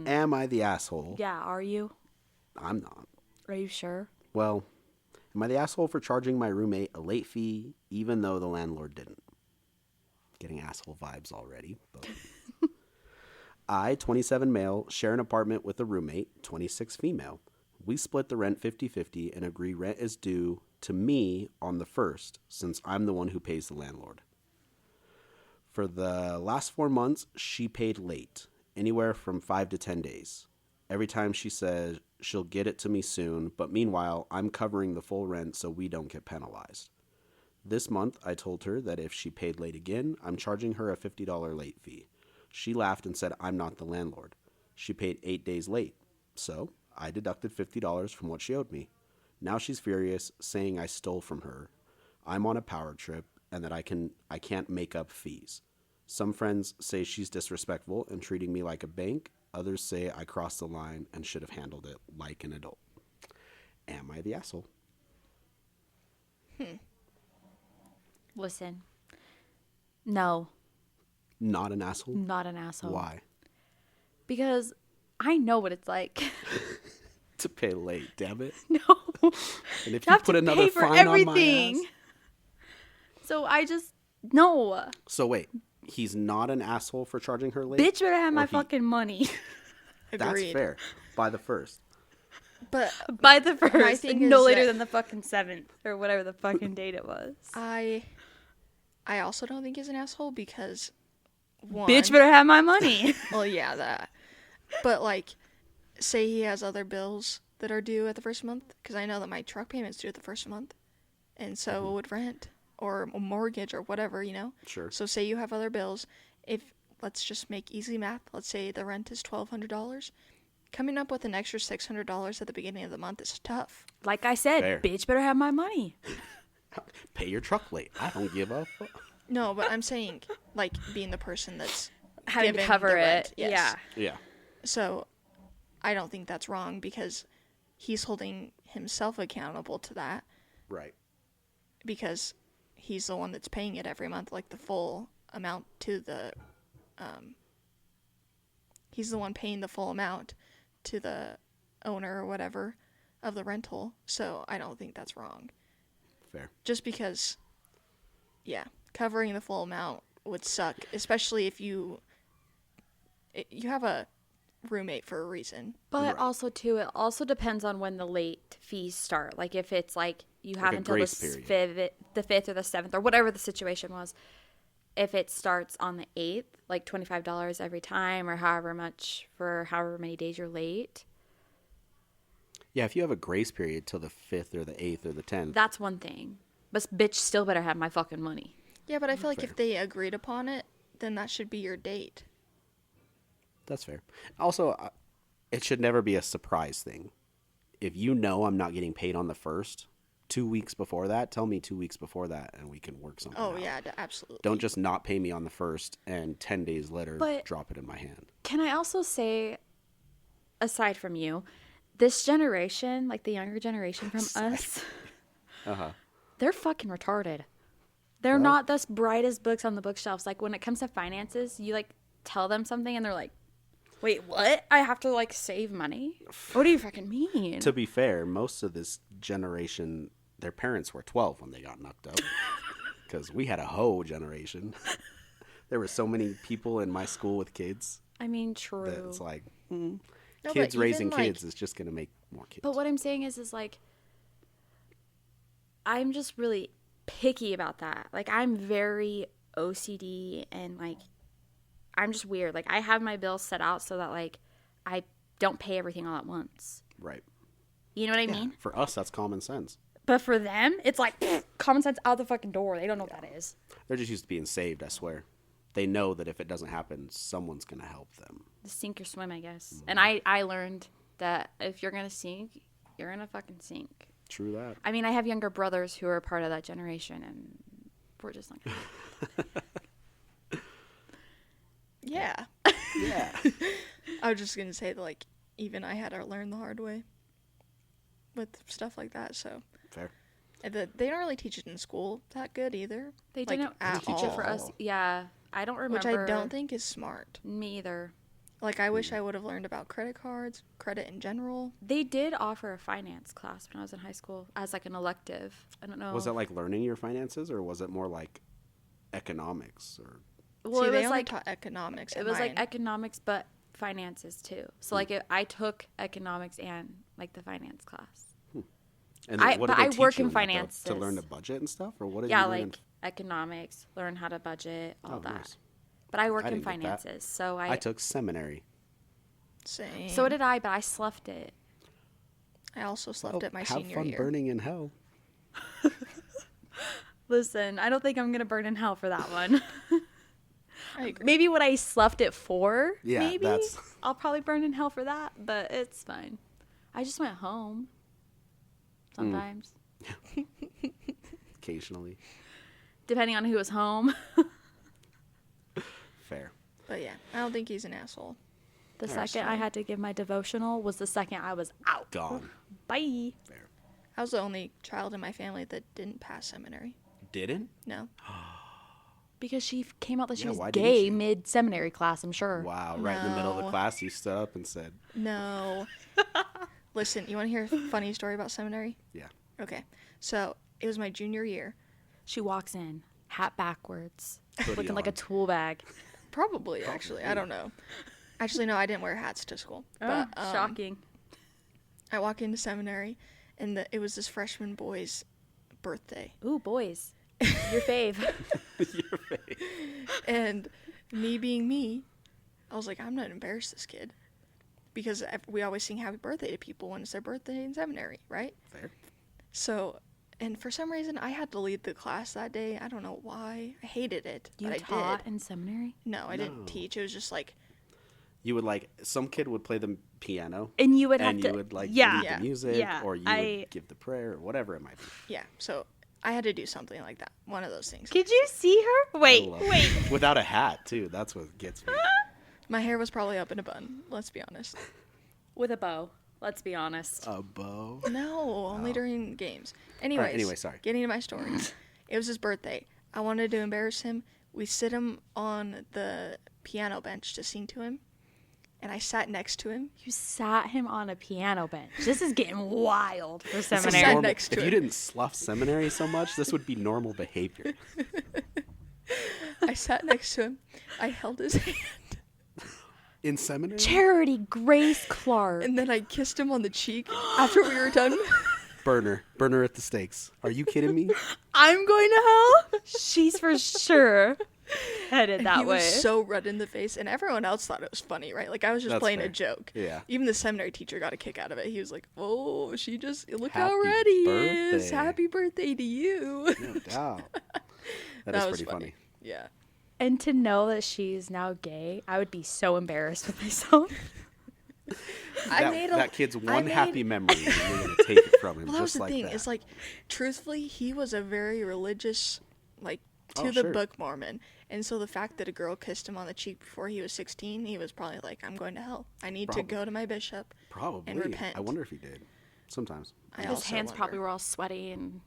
[SPEAKER 2] Am I the asshole?
[SPEAKER 1] Yeah, are you?
[SPEAKER 2] I'm not.
[SPEAKER 1] Are you sure?
[SPEAKER 2] Well, am I the asshole for charging my roommate a late fee even though the landlord didn't? Getting asshole vibes already. But I, 27 male, share an apartment with a roommate, 26 female. We split the rent 50-50 and agree rent is due to me on the 1st since I'm the one who pays the landlord. For the last 4 months, she paid late, anywhere from 5 to 10 days. Every time she says she'll get it to me soon, but meanwhile, I'm covering the full rent so we don't get penalized. This month, I told her that if she paid late again, I'm charging her a $50 late fee. She laughed and said I'm not the landlord. She paid 8 days late, so I deducted $50 from what she owed me. Now she's furious, saying I stole from her. I'm on a power trip and that I can't make up fees. Some friends say she's disrespectful and treating me like a bank. Others say I crossed the line and should have handled it like an adult. Am I the asshole?
[SPEAKER 1] Listen. No,
[SPEAKER 2] Not an asshole?
[SPEAKER 1] not an asshole.
[SPEAKER 2] Why?
[SPEAKER 1] Because I know what it's like.
[SPEAKER 2] To pay late, damn it.
[SPEAKER 1] No.
[SPEAKER 2] And if
[SPEAKER 1] You
[SPEAKER 2] you
[SPEAKER 1] have
[SPEAKER 2] put
[SPEAKER 1] to
[SPEAKER 2] another
[SPEAKER 1] pay for
[SPEAKER 2] fine on my
[SPEAKER 1] everything.
[SPEAKER 2] ass.
[SPEAKER 1] So I just, no.
[SPEAKER 2] So wait, he's not an asshole for charging her late?
[SPEAKER 1] Bitch better have
[SPEAKER 2] Or
[SPEAKER 1] my
[SPEAKER 2] he-
[SPEAKER 1] fucking money.
[SPEAKER 2] That's
[SPEAKER 3] Agreed.
[SPEAKER 2] fair. By the 1st.
[SPEAKER 3] But
[SPEAKER 1] By the first,
[SPEAKER 3] thing
[SPEAKER 1] no
[SPEAKER 3] is
[SPEAKER 1] later
[SPEAKER 3] that-
[SPEAKER 1] than the fucking 7th or whatever the fucking date it was.
[SPEAKER 3] I also don't think he's an asshole because one.
[SPEAKER 1] Bitch better have my money.
[SPEAKER 3] Well, yeah, that. But like, say he has other bills that are due at the first month, because I know that my truck payment's due at the first month, and so would rent or a mortgage or whatever, you know.
[SPEAKER 2] Sure.
[SPEAKER 3] So say you have other bills. If let's just make easy math. Let's say the rent is $1,200. Coming up with an extra $600 at the beginning of the month is tough.
[SPEAKER 1] Like I said,
[SPEAKER 2] Fair.
[SPEAKER 1] bitch better have my money.
[SPEAKER 2] Pay your truck late. I don't give a fuck.
[SPEAKER 3] No, but I'm saying like being the person that's
[SPEAKER 1] Having to
[SPEAKER 3] given
[SPEAKER 1] cover
[SPEAKER 3] the
[SPEAKER 1] it.
[SPEAKER 3] rent, yes.
[SPEAKER 1] Yeah.
[SPEAKER 2] Yeah.
[SPEAKER 3] So I don't think that's wrong because he's holding himself accountable to that
[SPEAKER 2] Right.
[SPEAKER 3] because he's the one that's paying it every month, like the full amount to the he's the one paying the full amount to the owner or whatever of the rental. So I don't think that's wrong.
[SPEAKER 2] Fair.
[SPEAKER 3] Just because yeah, covering the full amount would suck, especially if you have a roommate for a reason.
[SPEAKER 1] But
[SPEAKER 2] Right.
[SPEAKER 1] also too, it also depends on when the late fees start. Like if it's like you
[SPEAKER 2] Like
[SPEAKER 1] have
[SPEAKER 2] a
[SPEAKER 1] until
[SPEAKER 2] grace period.
[SPEAKER 1] the 5th or the 7th or whatever the situation was. If it starts on the 8th, like $25 every time or however much for however many days you're late,
[SPEAKER 2] Yeah, if you have a grace period till the 5th or the 8th or the 10th.
[SPEAKER 1] that's one thing. But bitch still better have my fucking money.
[SPEAKER 3] Yeah, but I feel like
[SPEAKER 2] Fair.
[SPEAKER 3] if they agreed upon it, then that should be your date.
[SPEAKER 2] That's fair. Also, it should never be a surprise thing. If you know I'm not getting paid on the 1st, 2 weeks before that, tell me 2 weeks before that and we can work something
[SPEAKER 3] Oh
[SPEAKER 2] out.
[SPEAKER 3] yeah, absolutely.
[SPEAKER 2] Don't just not pay me on the 1st and 10 days later
[SPEAKER 1] But-
[SPEAKER 2] drop it in my hand.
[SPEAKER 1] Can I also say, aside from you, this generation, like the younger generation from us,
[SPEAKER 2] Uh-huh.
[SPEAKER 1] they're fucking retarded. They're
[SPEAKER 2] Well-
[SPEAKER 1] not the brightest books on the bookshelves. Like when it comes to finances, you like tell them something and they're like, wait, what? I have to like save money? What do you fucking mean?
[SPEAKER 2] To be fair, most of this generation, their parents were 12 when they got knocked up. Because we had a hoe generation. There were so many people in my school with kids
[SPEAKER 1] I mean,
[SPEAKER 2] that
[SPEAKER 1] true.
[SPEAKER 2] it's like,
[SPEAKER 3] No, but
[SPEAKER 2] kids raising
[SPEAKER 3] even, like-
[SPEAKER 2] kids is just going to make more kids.
[SPEAKER 1] But what I'm saying is like, I'm just really picky about that. Like, I'm very OCD and like, I'm just weird. Like, I have my bills set out so that like, I don't pay everything all at once.
[SPEAKER 2] Right.
[SPEAKER 1] You know what I
[SPEAKER 2] Yeah,
[SPEAKER 1] mean?
[SPEAKER 2] for us, that's common sense.
[SPEAKER 1] But for them, it's like common sense out the fucking door. They don't know what that is.
[SPEAKER 2] They're just used to being saved, I swear. They know that if it doesn't happen, someone's going to help them.
[SPEAKER 1] Sink or swim, I guess. And I learned that if you're gonna sink, you're gonna fucking sink.
[SPEAKER 2] True that.
[SPEAKER 1] I mean, I have younger brothers who are part of that generation, and we're just like,
[SPEAKER 3] Yeah.
[SPEAKER 2] Yeah.
[SPEAKER 3] I was just gonna say that, like, even I had to learn the hard way with stuff like that. So
[SPEAKER 2] Fair.
[SPEAKER 3] they don't really teach it in school that good either.
[SPEAKER 1] They
[SPEAKER 3] like,
[SPEAKER 1] didn't
[SPEAKER 3] at
[SPEAKER 1] teach it for us.
[SPEAKER 2] all.
[SPEAKER 1] Yeah, I don't remember.
[SPEAKER 3] Which I don't think is smart.
[SPEAKER 1] Me either.
[SPEAKER 3] Like, I wish I would have learned about credit cards, credit in general.
[SPEAKER 1] They did offer a finance class when I was in high school as like an elective. I don't know.
[SPEAKER 2] Was it like learning your finances, or was it more like economics? Or
[SPEAKER 1] Well,
[SPEAKER 3] See,
[SPEAKER 1] it
[SPEAKER 3] they
[SPEAKER 1] was
[SPEAKER 3] only
[SPEAKER 1] like
[SPEAKER 3] taught economics.
[SPEAKER 1] it was like economics, but finances too. So like I took economics and like the finance class.
[SPEAKER 2] and then
[SPEAKER 1] but
[SPEAKER 2] did they
[SPEAKER 1] I
[SPEAKER 2] teach
[SPEAKER 1] work
[SPEAKER 2] you
[SPEAKER 1] in
[SPEAKER 2] that,
[SPEAKER 1] finances.
[SPEAKER 2] to learn to budget and stuff, or what did
[SPEAKER 1] Yeah,
[SPEAKER 2] you learn?
[SPEAKER 1] like economics, learn how to budget, all
[SPEAKER 2] Oh,
[SPEAKER 1] that.
[SPEAKER 2] nice.
[SPEAKER 1] But I work
[SPEAKER 2] I
[SPEAKER 1] in
[SPEAKER 2] didn't get that.
[SPEAKER 1] finances, so
[SPEAKER 2] I took seminary.
[SPEAKER 3] Same.
[SPEAKER 1] so did I, but I sloughed it.
[SPEAKER 3] I also slept at my
[SPEAKER 2] have
[SPEAKER 3] senior
[SPEAKER 2] fun
[SPEAKER 3] year.
[SPEAKER 2] burning in hell.
[SPEAKER 1] Listen, I don't think I'm gonna burn in hell for that one.
[SPEAKER 3] I agree.
[SPEAKER 1] Maybe what I sloughed it for.
[SPEAKER 2] Yeah,
[SPEAKER 1] maybe
[SPEAKER 2] that's-
[SPEAKER 1] I'll probably burn in hell for that, but it's fine. I just went home. Sometimes,
[SPEAKER 2] Occasionally.
[SPEAKER 1] depending on who was home.
[SPEAKER 2] Fair.
[SPEAKER 3] But yeah, I don't think he's an asshole.
[SPEAKER 1] The
[SPEAKER 2] Alright,
[SPEAKER 1] second I had to give my devotional was the second I was out.
[SPEAKER 2] Gone.
[SPEAKER 1] Bye.
[SPEAKER 2] Fair.
[SPEAKER 3] I was the only child in my family that didn't pass seminary.
[SPEAKER 2] Didn't?
[SPEAKER 3] No.
[SPEAKER 1] Because she came out that she
[SPEAKER 2] Yeah,
[SPEAKER 1] was
[SPEAKER 2] why didn't
[SPEAKER 1] gay
[SPEAKER 2] she?
[SPEAKER 1] mid seminary class, I'm sure.
[SPEAKER 2] Wow. Right in the middle of the
[SPEAKER 3] No.
[SPEAKER 2] class, you stood up and said,
[SPEAKER 3] No. Listen, you want to hear a funny story about seminary?
[SPEAKER 2] yeah.
[SPEAKER 3] Okay. So it was my junior year.
[SPEAKER 1] She walks in, hat backwards,
[SPEAKER 2] Hoodie
[SPEAKER 1] looking like a
[SPEAKER 2] on.
[SPEAKER 1] tool bag.
[SPEAKER 3] Probably, actually. I don't know. Actually, no, I didn't wear hats to school. But
[SPEAKER 1] Shocking.
[SPEAKER 3] I walk into seminary, and it was this freshman boy's birthday.
[SPEAKER 1] Ooh, boys. Your fave.
[SPEAKER 2] Your face.
[SPEAKER 3] And me being me, I was like, I'm not embarrassed this kid. Because we always sing happy birthday to people when it's their birthday in seminary, right?
[SPEAKER 2] Fair.
[SPEAKER 3] So, and for some reason, I had to lead the class that day. I don't know why. I hated it,
[SPEAKER 1] You
[SPEAKER 3] but I
[SPEAKER 1] taught
[SPEAKER 3] did.
[SPEAKER 1] in seminary?
[SPEAKER 3] No, I
[SPEAKER 2] No.
[SPEAKER 3] didn't teach. It was just like,
[SPEAKER 2] You would like, some kid would play the piano.
[SPEAKER 1] And you would have
[SPEAKER 2] And
[SPEAKER 1] to.
[SPEAKER 2] you would like
[SPEAKER 1] yeah.
[SPEAKER 2] lead
[SPEAKER 3] Yeah.
[SPEAKER 2] the music,
[SPEAKER 1] Yeah,
[SPEAKER 2] or you would give the prayer, or whatever it might be.
[SPEAKER 3] yeah. So I had to do something like that. One of those things.
[SPEAKER 1] Could you see her? Wait,
[SPEAKER 2] I love
[SPEAKER 1] wait.
[SPEAKER 2] it. Without a hat, too. That's what gets me.
[SPEAKER 3] My hair was probably up in a bun. Let's be honest.
[SPEAKER 1] With a bow. Let's be honest.
[SPEAKER 2] A bow.
[SPEAKER 3] No, only during games. Anyways,
[SPEAKER 2] anyway, sorry.
[SPEAKER 3] Getting to my story. It was his birthday. I wanted to embarrass him. We sit him on the piano bench to sing to him. And I sat next to him.
[SPEAKER 1] You sat him on a piano bench. This is getting wild for
[SPEAKER 3] sat
[SPEAKER 1] seminary.
[SPEAKER 2] Normal-
[SPEAKER 3] next to
[SPEAKER 2] if you
[SPEAKER 3] him.
[SPEAKER 2] didn't slough seminary so much, this would be normal behavior.
[SPEAKER 3] I sat next to him. I held his hand.
[SPEAKER 2] In seminary?
[SPEAKER 1] Charity Grace Clark.
[SPEAKER 3] And then I kissed him on the cheek after we were done.
[SPEAKER 2] Burner at the stakes. Are you kidding me?
[SPEAKER 1] I'm going to hell? She's for sure headed that
[SPEAKER 3] He
[SPEAKER 1] way.
[SPEAKER 3] was so red in the face, and everyone else thought it was funny, right? Like, I was just
[SPEAKER 2] That's
[SPEAKER 3] playing
[SPEAKER 2] fair.
[SPEAKER 3] a joke.
[SPEAKER 2] Yeah.
[SPEAKER 3] Even the seminary teacher got a kick out of it. He was like, "Oh, she just look
[SPEAKER 2] Happy
[SPEAKER 3] how red he is.
[SPEAKER 2] birthday."
[SPEAKER 3] Happy birthday to you."
[SPEAKER 2] No doubt. That
[SPEAKER 3] That
[SPEAKER 2] is
[SPEAKER 3] was
[SPEAKER 2] pretty funny.
[SPEAKER 3] Yeah.
[SPEAKER 1] And to know that she's now gay, I would be so embarrassed with myself.
[SPEAKER 2] That kid's one
[SPEAKER 3] made-
[SPEAKER 2] happy memory, and you're going to take it from him
[SPEAKER 3] Well, that was
[SPEAKER 2] just
[SPEAKER 3] the
[SPEAKER 2] like
[SPEAKER 3] thing.
[SPEAKER 2] that.
[SPEAKER 3] It's like, truthfully, he was a very religious, like, to
[SPEAKER 2] Oh,
[SPEAKER 3] the
[SPEAKER 2] sure.
[SPEAKER 3] book Mormon. And so the fact that a girl kissed him on the cheek before he was 16, he was probably like, I'm going to hell. I need to
[SPEAKER 2] Probably.
[SPEAKER 3] go to my bishop.
[SPEAKER 2] Probably.
[SPEAKER 3] repent.
[SPEAKER 2] I wonder if he did. Sometimes.
[SPEAKER 3] I
[SPEAKER 1] His
[SPEAKER 3] also
[SPEAKER 1] hands
[SPEAKER 3] wonder.
[SPEAKER 1] probably were all sweaty, and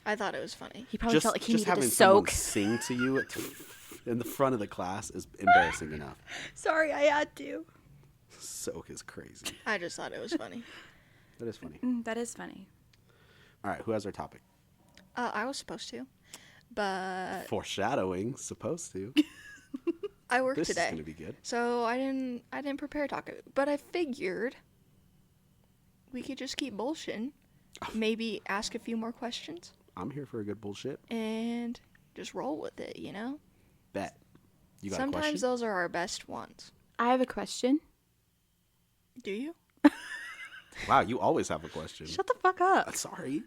[SPEAKER 3] I thought it was funny.
[SPEAKER 1] he probably
[SPEAKER 2] Just,
[SPEAKER 1] felt like he
[SPEAKER 2] just
[SPEAKER 1] needed
[SPEAKER 2] having
[SPEAKER 1] to
[SPEAKER 2] someone
[SPEAKER 1] soak.
[SPEAKER 2] sing to you in the front of the class is embarrassing enough.
[SPEAKER 1] Sorry, I had to.
[SPEAKER 2] Soak is crazy.
[SPEAKER 3] I just thought it was funny.
[SPEAKER 2] That is funny.
[SPEAKER 1] That is funny.
[SPEAKER 2] All right, who has our topic?
[SPEAKER 3] I was supposed to, but
[SPEAKER 2] Foreshadowing, supposed to.
[SPEAKER 3] I worked
[SPEAKER 2] This is
[SPEAKER 3] today.
[SPEAKER 2] going to be good.
[SPEAKER 3] So I didn't prepare a topic, but I figured we could just keep bullshitting, maybe ask a few more questions,
[SPEAKER 2] I'm here for a good bullshit.
[SPEAKER 3] and just roll with it, you know?
[SPEAKER 2] Bet. You got a
[SPEAKER 3] Sometimes
[SPEAKER 2] question?
[SPEAKER 3] those are our best ones.
[SPEAKER 1] I have a question.
[SPEAKER 3] Do you?
[SPEAKER 2] Wow, you always have a question.
[SPEAKER 1] Shut the fuck up.
[SPEAKER 2] Sorry.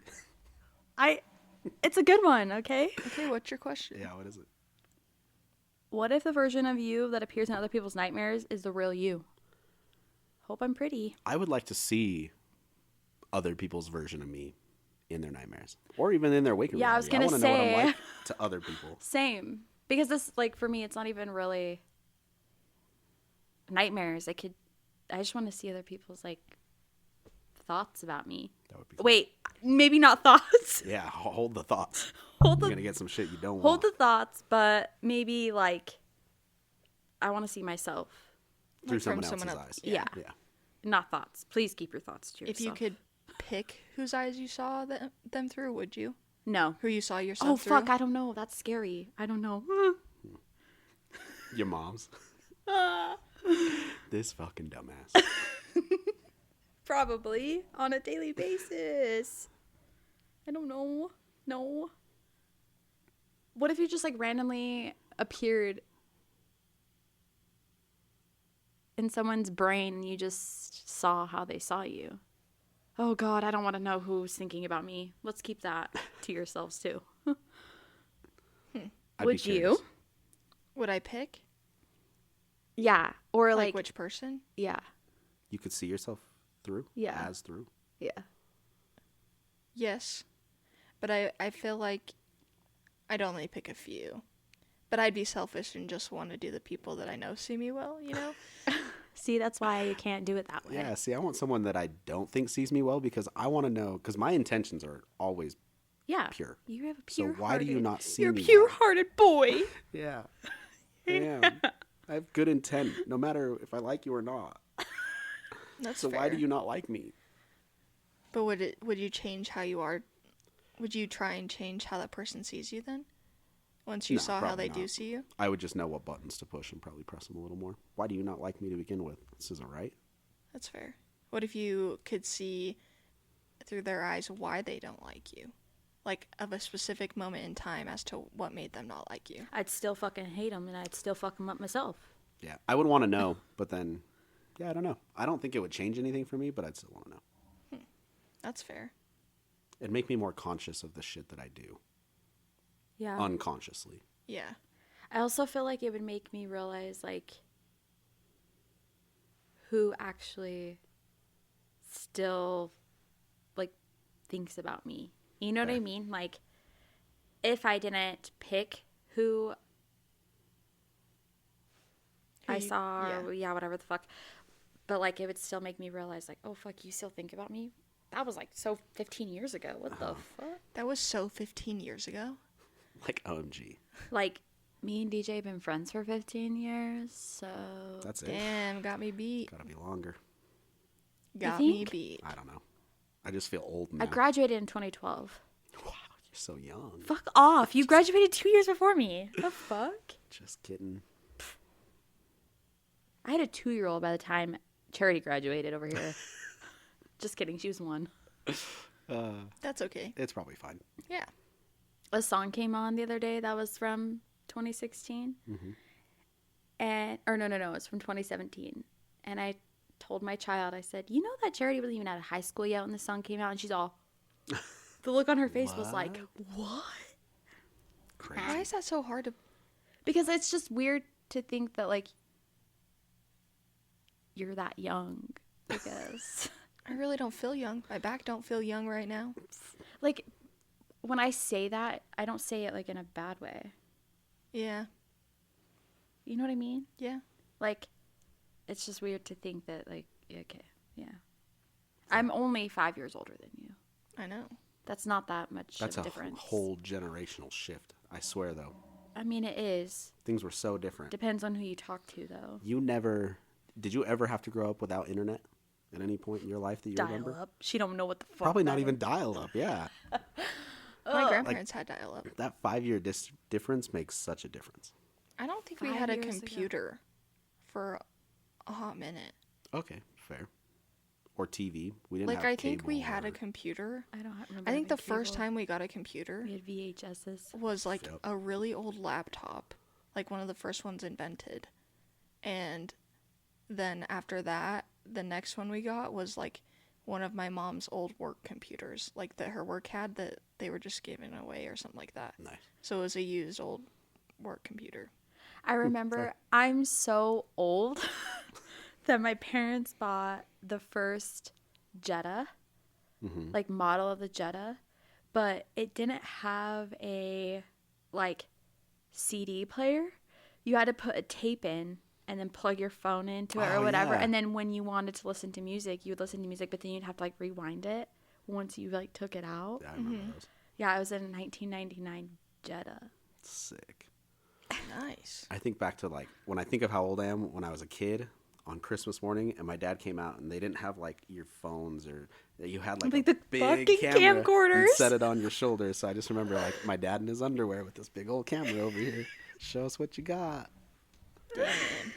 [SPEAKER 1] It's a good one, okay?
[SPEAKER 3] Okay, what's your question?
[SPEAKER 2] Yeah, what is it?
[SPEAKER 1] What if the version of you that appears in other people's nightmares is the real you? Hope I'm pretty.
[SPEAKER 2] I would like to see other people's version of me in their nightmares, or even in their waking
[SPEAKER 1] Yeah, I was
[SPEAKER 2] reality.
[SPEAKER 1] gonna
[SPEAKER 2] wanna know what
[SPEAKER 1] say.
[SPEAKER 2] I'm like to other people.
[SPEAKER 1] Same. Because this, like, for me, it's not even really nightmares. I just want to see other people's like thoughts about me.
[SPEAKER 2] That would be cool.
[SPEAKER 1] Wait, maybe not thoughts.
[SPEAKER 2] Yeah, hold the thoughts.
[SPEAKER 1] Hold
[SPEAKER 2] You're
[SPEAKER 1] the
[SPEAKER 2] gonna get some shit you don't
[SPEAKER 1] hold
[SPEAKER 2] want.
[SPEAKER 1] the thoughts, but maybe like I want to see myself.
[SPEAKER 2] Through
[SPEAKER 3] Like, from
[SPEAKER 2] someone else's
[SPEAKER 3] someone else.
[SPEAKER 2] eyes.
[SPEAKER 1] Yeah.
[SPEAKER 2] Yeah.
[SPEAKER 1] Not thoughts. Please keep your thoughts to yourself.
[SPEAKER 3] If you could pick whose eyes you saw them through, would you?
[SPEAKER 1] No.
[SPEAKER 3] Who you saw
[SPEAKER 1] Oh
[SPEAKER 3] yourself through?
[SPEAKER 1] fuck! I don't know. That's scary. I don't know.
[SPEAKER 2] Your mom's. This fucking dumbass.
[SPEAKER 1] Probably on a daily basis. I don't know. No. What if you just like randomly appeared in someone's brain and you just saw how they saw you? Oh God, I don't want to know who's thinking about me. Let's keep that to yourselves too.
[SPEAKER 2] I'd be
[SPEAKER 1] Would
[SPEAKER 2] curious.
[SPEAKER 1] you?
[SPEAKER 3] Would I pick?
[SPEAKER 1] Yeah. Or
[SPEAKER 3] Like
[SPEAKER 1] like
[SPEAKER 3] which person?
[SPEAKER 1] yeah.
[SPEAKER 2] You could see yourself through?
[SPEAKER 1] Yeah.
[SPEAKER 2] As through?
[SPEAKER 1] Yeah.
[SPEAKER 3] Yes. But I feel like I'd only pick a few. But I'd be selfish and just want to do the people that I know see me well, you know?
[SPEAKER 1] See, that's why you can't do it that way.
[SPEAKER 2] Yeah, see, I want someone that I don't think sees me well because I want to know, because my intentions are always
[SPEAKER 1] Yeah.
[SPEAKER 2] pure.
[SPEAKER 1] You have a
[SPEAKER 2] So
[SPEAKER 1] pure
[SPEAKER 2] why do you not see
[SPEAKER 1] You're a
[SPEAKER 2] me
[SPEAKER 1] pure-hearted boy.
[SPEAKER 2] well? Yeah. I am. I have good intent, no matter if I like you or not.
[SPEAKER 3] That's
[SPEAKER 2] So
[SPEAKER 3] fair.
[SPEAKER 2] why do you not like me?
[SPEAKER 3] But would you change how you are? Would you try and change how that person sees you then? Once you
[SPEAKER 2] No,
[SPEAKER 3] saw how
[SPEAKER 2] probably
[SPEAKER 3] they do
[SPEAKER 2] not.
[SPEAKER 3] see you?
[SPEAKER 2] I would just know what buttons to push and probably press them a little more. Why do you not like me to begin with? This isn't right.
[SPEAKER 3] That's fair. What if you could see through their eyes why they don't like you? Like, of a specific moment in time as to what made them not like you.
[SPEAKER 1] I'd still fucking hate him and I'd still fuck him up myself.
[SPEAKER 2] Yeah, I would want to know, but then, yeah, I don't know. I don't think it would change anything for me, but I'd still want to know.
[SPEAKER 3] That's fair.
[SPEAKER 2] It'd make me more conscious of the shit that I do,
[SPEAKER 1] Yeah.
[SPEAKER 2] unconsciously.
[SPEAKER 3] Yeah.
[SPEAKER 1] I also feel like it would make me realize, like, who actually still, like, thinks about me. You know what I
[SPEAKER 2] Fair.
[SPEAKER 1] mean? Like, if I didn't pick who
[SPEAKER 3] Who
[SPEAKER 1] I
[SPEAKER 3] you-
[SPEAKER 1] saw,
[SPEAKER 3] yeah.
[SPEAKER 1] or, yeah, whatever the fuck. But, like, it would still make me realize, like, oh, fuck, you still think about me? That was, like, so 15 years ago. What the fuck?
[SPEAKER 3] That was so 15 years ago.
[SPEAKER 2] Like, OMG.
[SPEAKER 1] Like, me and DJ have been friends for 15 years, so...
[SPEAKER 2] That's it.
[SPEAKER 3] Damn, got me beat.
[SPEAKER 2] Gotta be longer.
[SPEAKER 3] Got me
[SPEAKER 1] think?
[SPEAKER 3] beat.
[SPEAKER 2] I don't know. I just feel old now.
[SPEAKER 1] I graduated in 2012.
[SPEAKER 2] Wow, you're so young.
[SPEAKER 1] Fuck off. You graduated 2 years before me. The fuck?
[SPEAKER 2] Just kidding.
[SPEAKER 1] I had a 2-year-old by the time Charity graduated over here. Just kidding. She was 1.
[SPEAKER 3] That's okay.
[SPEAKER 2] It's probably fine.
[SPEAKER 3] Yeah.
[SPEAKER 1] A song came on the other day that was from 2016. And, or no, it's from 2017. And I told my child, I said, you know that Charity wasn't even out of high school yet when the song came out? And she's all, the look on her face was like, what?
[SPEAKER 2] Crazy.
[SPEAKER 3] Why is that so hard to...
[SPEAKER 1] Because it's just weird to think that, like, you're that young. Because,
[SPEAKER 3] I really don't feel young. My back don't feel young right now.
[SPEAKER 1] like, when I say that, I don't say it, like, in a bad way.
[SPEAKER 3] Yeah.
[SPEAKER 1] You know what I mean?
[SPEAKER 3] Yeah.
[SPEAKER 1] Like, it's just weird to think that, like, okay, yeah. I'm only 5 years older than you.
[SPEAKER 3] I know.
[SPEAKER 1] That's not that much
[SPEAKER 2] That's
[SPEAKER 1] of
[SPEAKER 2] a
[SPEAKER 1] a difference.
[SPEAKER 2] whole generational shift. I swear, though.
[SPEAKER 1] I mean, it is.
[SPEAKER 2] Things were so different.
[SPEAKER 1] Depends on who you talk to, though.
[SPEAKER 2] You never... Did you ever have to grow up without internet at any point in your life that you
[SPEAKER 1] Dial
[SPEAKER 2] remember?
[SPEAKER 1] up. She don't know what the fuck.
[SPEAKER 2] Probably not
[SPEAKER 1] that
[SPEAKER 2] even
[SPEAKER 1] is.
[SPEAKER 2] dial up, yeah.
[SPEAKER 3] My grandparents had dial-up.
[SPEAKER 2] That 5-year difference makes such a difference.
[SPEAKER 3] I don't think we
[SPEAKER 1] 5
[SPEAKER 3] had a
[SPEAKER 1] years ago.
[SPEAKER 3] computer for a hot minute.
[SPEAKER 2] Okay, fair. Or TV. We didn't
[SPEAKER 3] Like,
[SPEAKER 2] have
[SPEAKER 3] I think we
[SPEAKER 2] cable
[SPEAKER 3] had a
[SPEAKER 2] or-
[SPEAKER 3] computer.
[SPEAKER 1] I don't remember.
[SPEAKER 3] I think the
[SPEAKER 1] having
[SPEAKER 3] first
[SPEAKER 1] cable.
[SPEAKER 3] time we got a computer
[SPEAKER 1] we had VHSs.
[SPEAKER 3] was like
[SPEAKER 2] Yep.
[SPEAKER 3] a really old laptop, like one of the first ones invented. And then after that, the next one we got was like one of my mom's old work computers, like that her work had that they were just giving away or something like that.
[SPEAKER 2] Nice.
[SPEAKER 3] So it was a used old work computer.
[SPEAKER 1] I remember I'm so old that my parents bought the first Jetta, like model of the Jetta, but it didn't have a like CD player. You had to put a tape in and then plug your phone into it or
[SPEAKER 2] Oh,
[SPEAKER 1] whatever.
[SPEAKER 2] yeah.
[SPEAKER 1] And then when you wanted to listen to music, you would listen to music, but then you'd have to like rewind it once you like took it out.
[SPEAKER 2] Yeah, I remember those.
[SPEAKER 1] Yeah, I was in a 1999 Jetta.
[SPEAKER 2] Sick.
[SPEAKER 3] Nice.
[SPEAKER 2] I think back to like when I think of how old I am when I was a kid on Christmas morning and my dad came out and they didn't have like your phones or you had like
[SPEAKER 1] Like
[SPEAKER 2] a
[SPEAKER 1] the
[SPEAKER 2] big
[SPEAKER 1] fucking
[SPEAKER 2] camera.
[SPEAKER 1] camcorders.
[SPEAKER 2] You'd set it on your shoulder. So I just remember like my dad in his underwear with this big old camera over here. Show us what you got.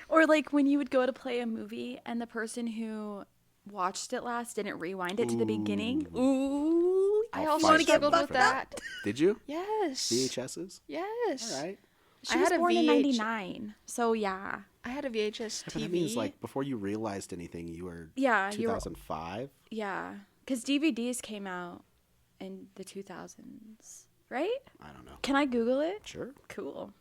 [SPEAKER 1] Or like when you would go to play a movie and the person who watched it last didn't rewind it to the beginning. Ooh,
[SPEAKER 3] I
[SPEAKER 2] I'll
[SPEAKER 3] also
[SPEAKER 2] fight
[SPEAKER 3] struggled
[SPEAKER 2] you
[SPEAKER 3] with
[SPEAKER 2] for
[SPEAKER 3] that.
[SPEAKER 2] Did you?
[SPEAKER 3] Yes.
[SPEAKER 2] VHSs?
[SPEAKER 3] Yes.
[SPEAKER 2] All right.
[SPEAKER 1] she
[SPEAKER 3] I
[SPEAKER 1] was
[SPEAKER 3] had a
[SPEAKER 1] born in
[SPEAKER 3] VH
[SPEAKER 1] 99, so yeah.
[SPEAKER 3] I had a VHS
[SPEAKER 2] But
[SPEAKER 3] TV.
[SPEAKER 2] that means like before you realized anything, you were
[SPEAKER 1] Yeah, you were
[SPEAKER 2] 2005.
[SPEAKER 1] Yeah, because DVDs came out in the 2000s, right?
[SPEAKER 2] I don't know.
[SPEAKER 1] Can I Google it?
[SPEAKER 2] Sure.
[SPEAKER 1] Cool.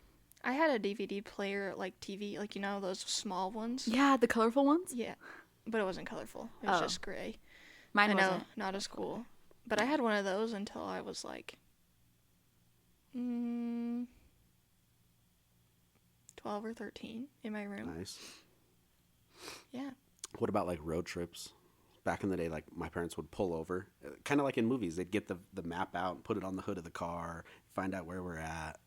[SPEAKER 3] I had a DVD player, like TV, like, you know, those small ones.
[SPEAKER 1] Yeah, the colorful ones.
[SPEAKER 3] Yeah. But it wasn't colorful. It was
[SPEAKER 1] Oh.
[SPEAKER 3] just gray.
[SPEAKER 1] Mine
[SPEAKER 3] I know,
[SPEAKER 1] wasn't.
[SPEAKER 3] not as cool. But I had one of those until I was like 12 or 13 in my room.
[SPEAKER 2] Nice.
[SPEAKER 3] Yeah.
[SPEAKER 2] What about like road trips? Back in the day, like my parents would pull over, kind of like in movies. They'd get the map out and put it on the hood of the car, find out where we're at.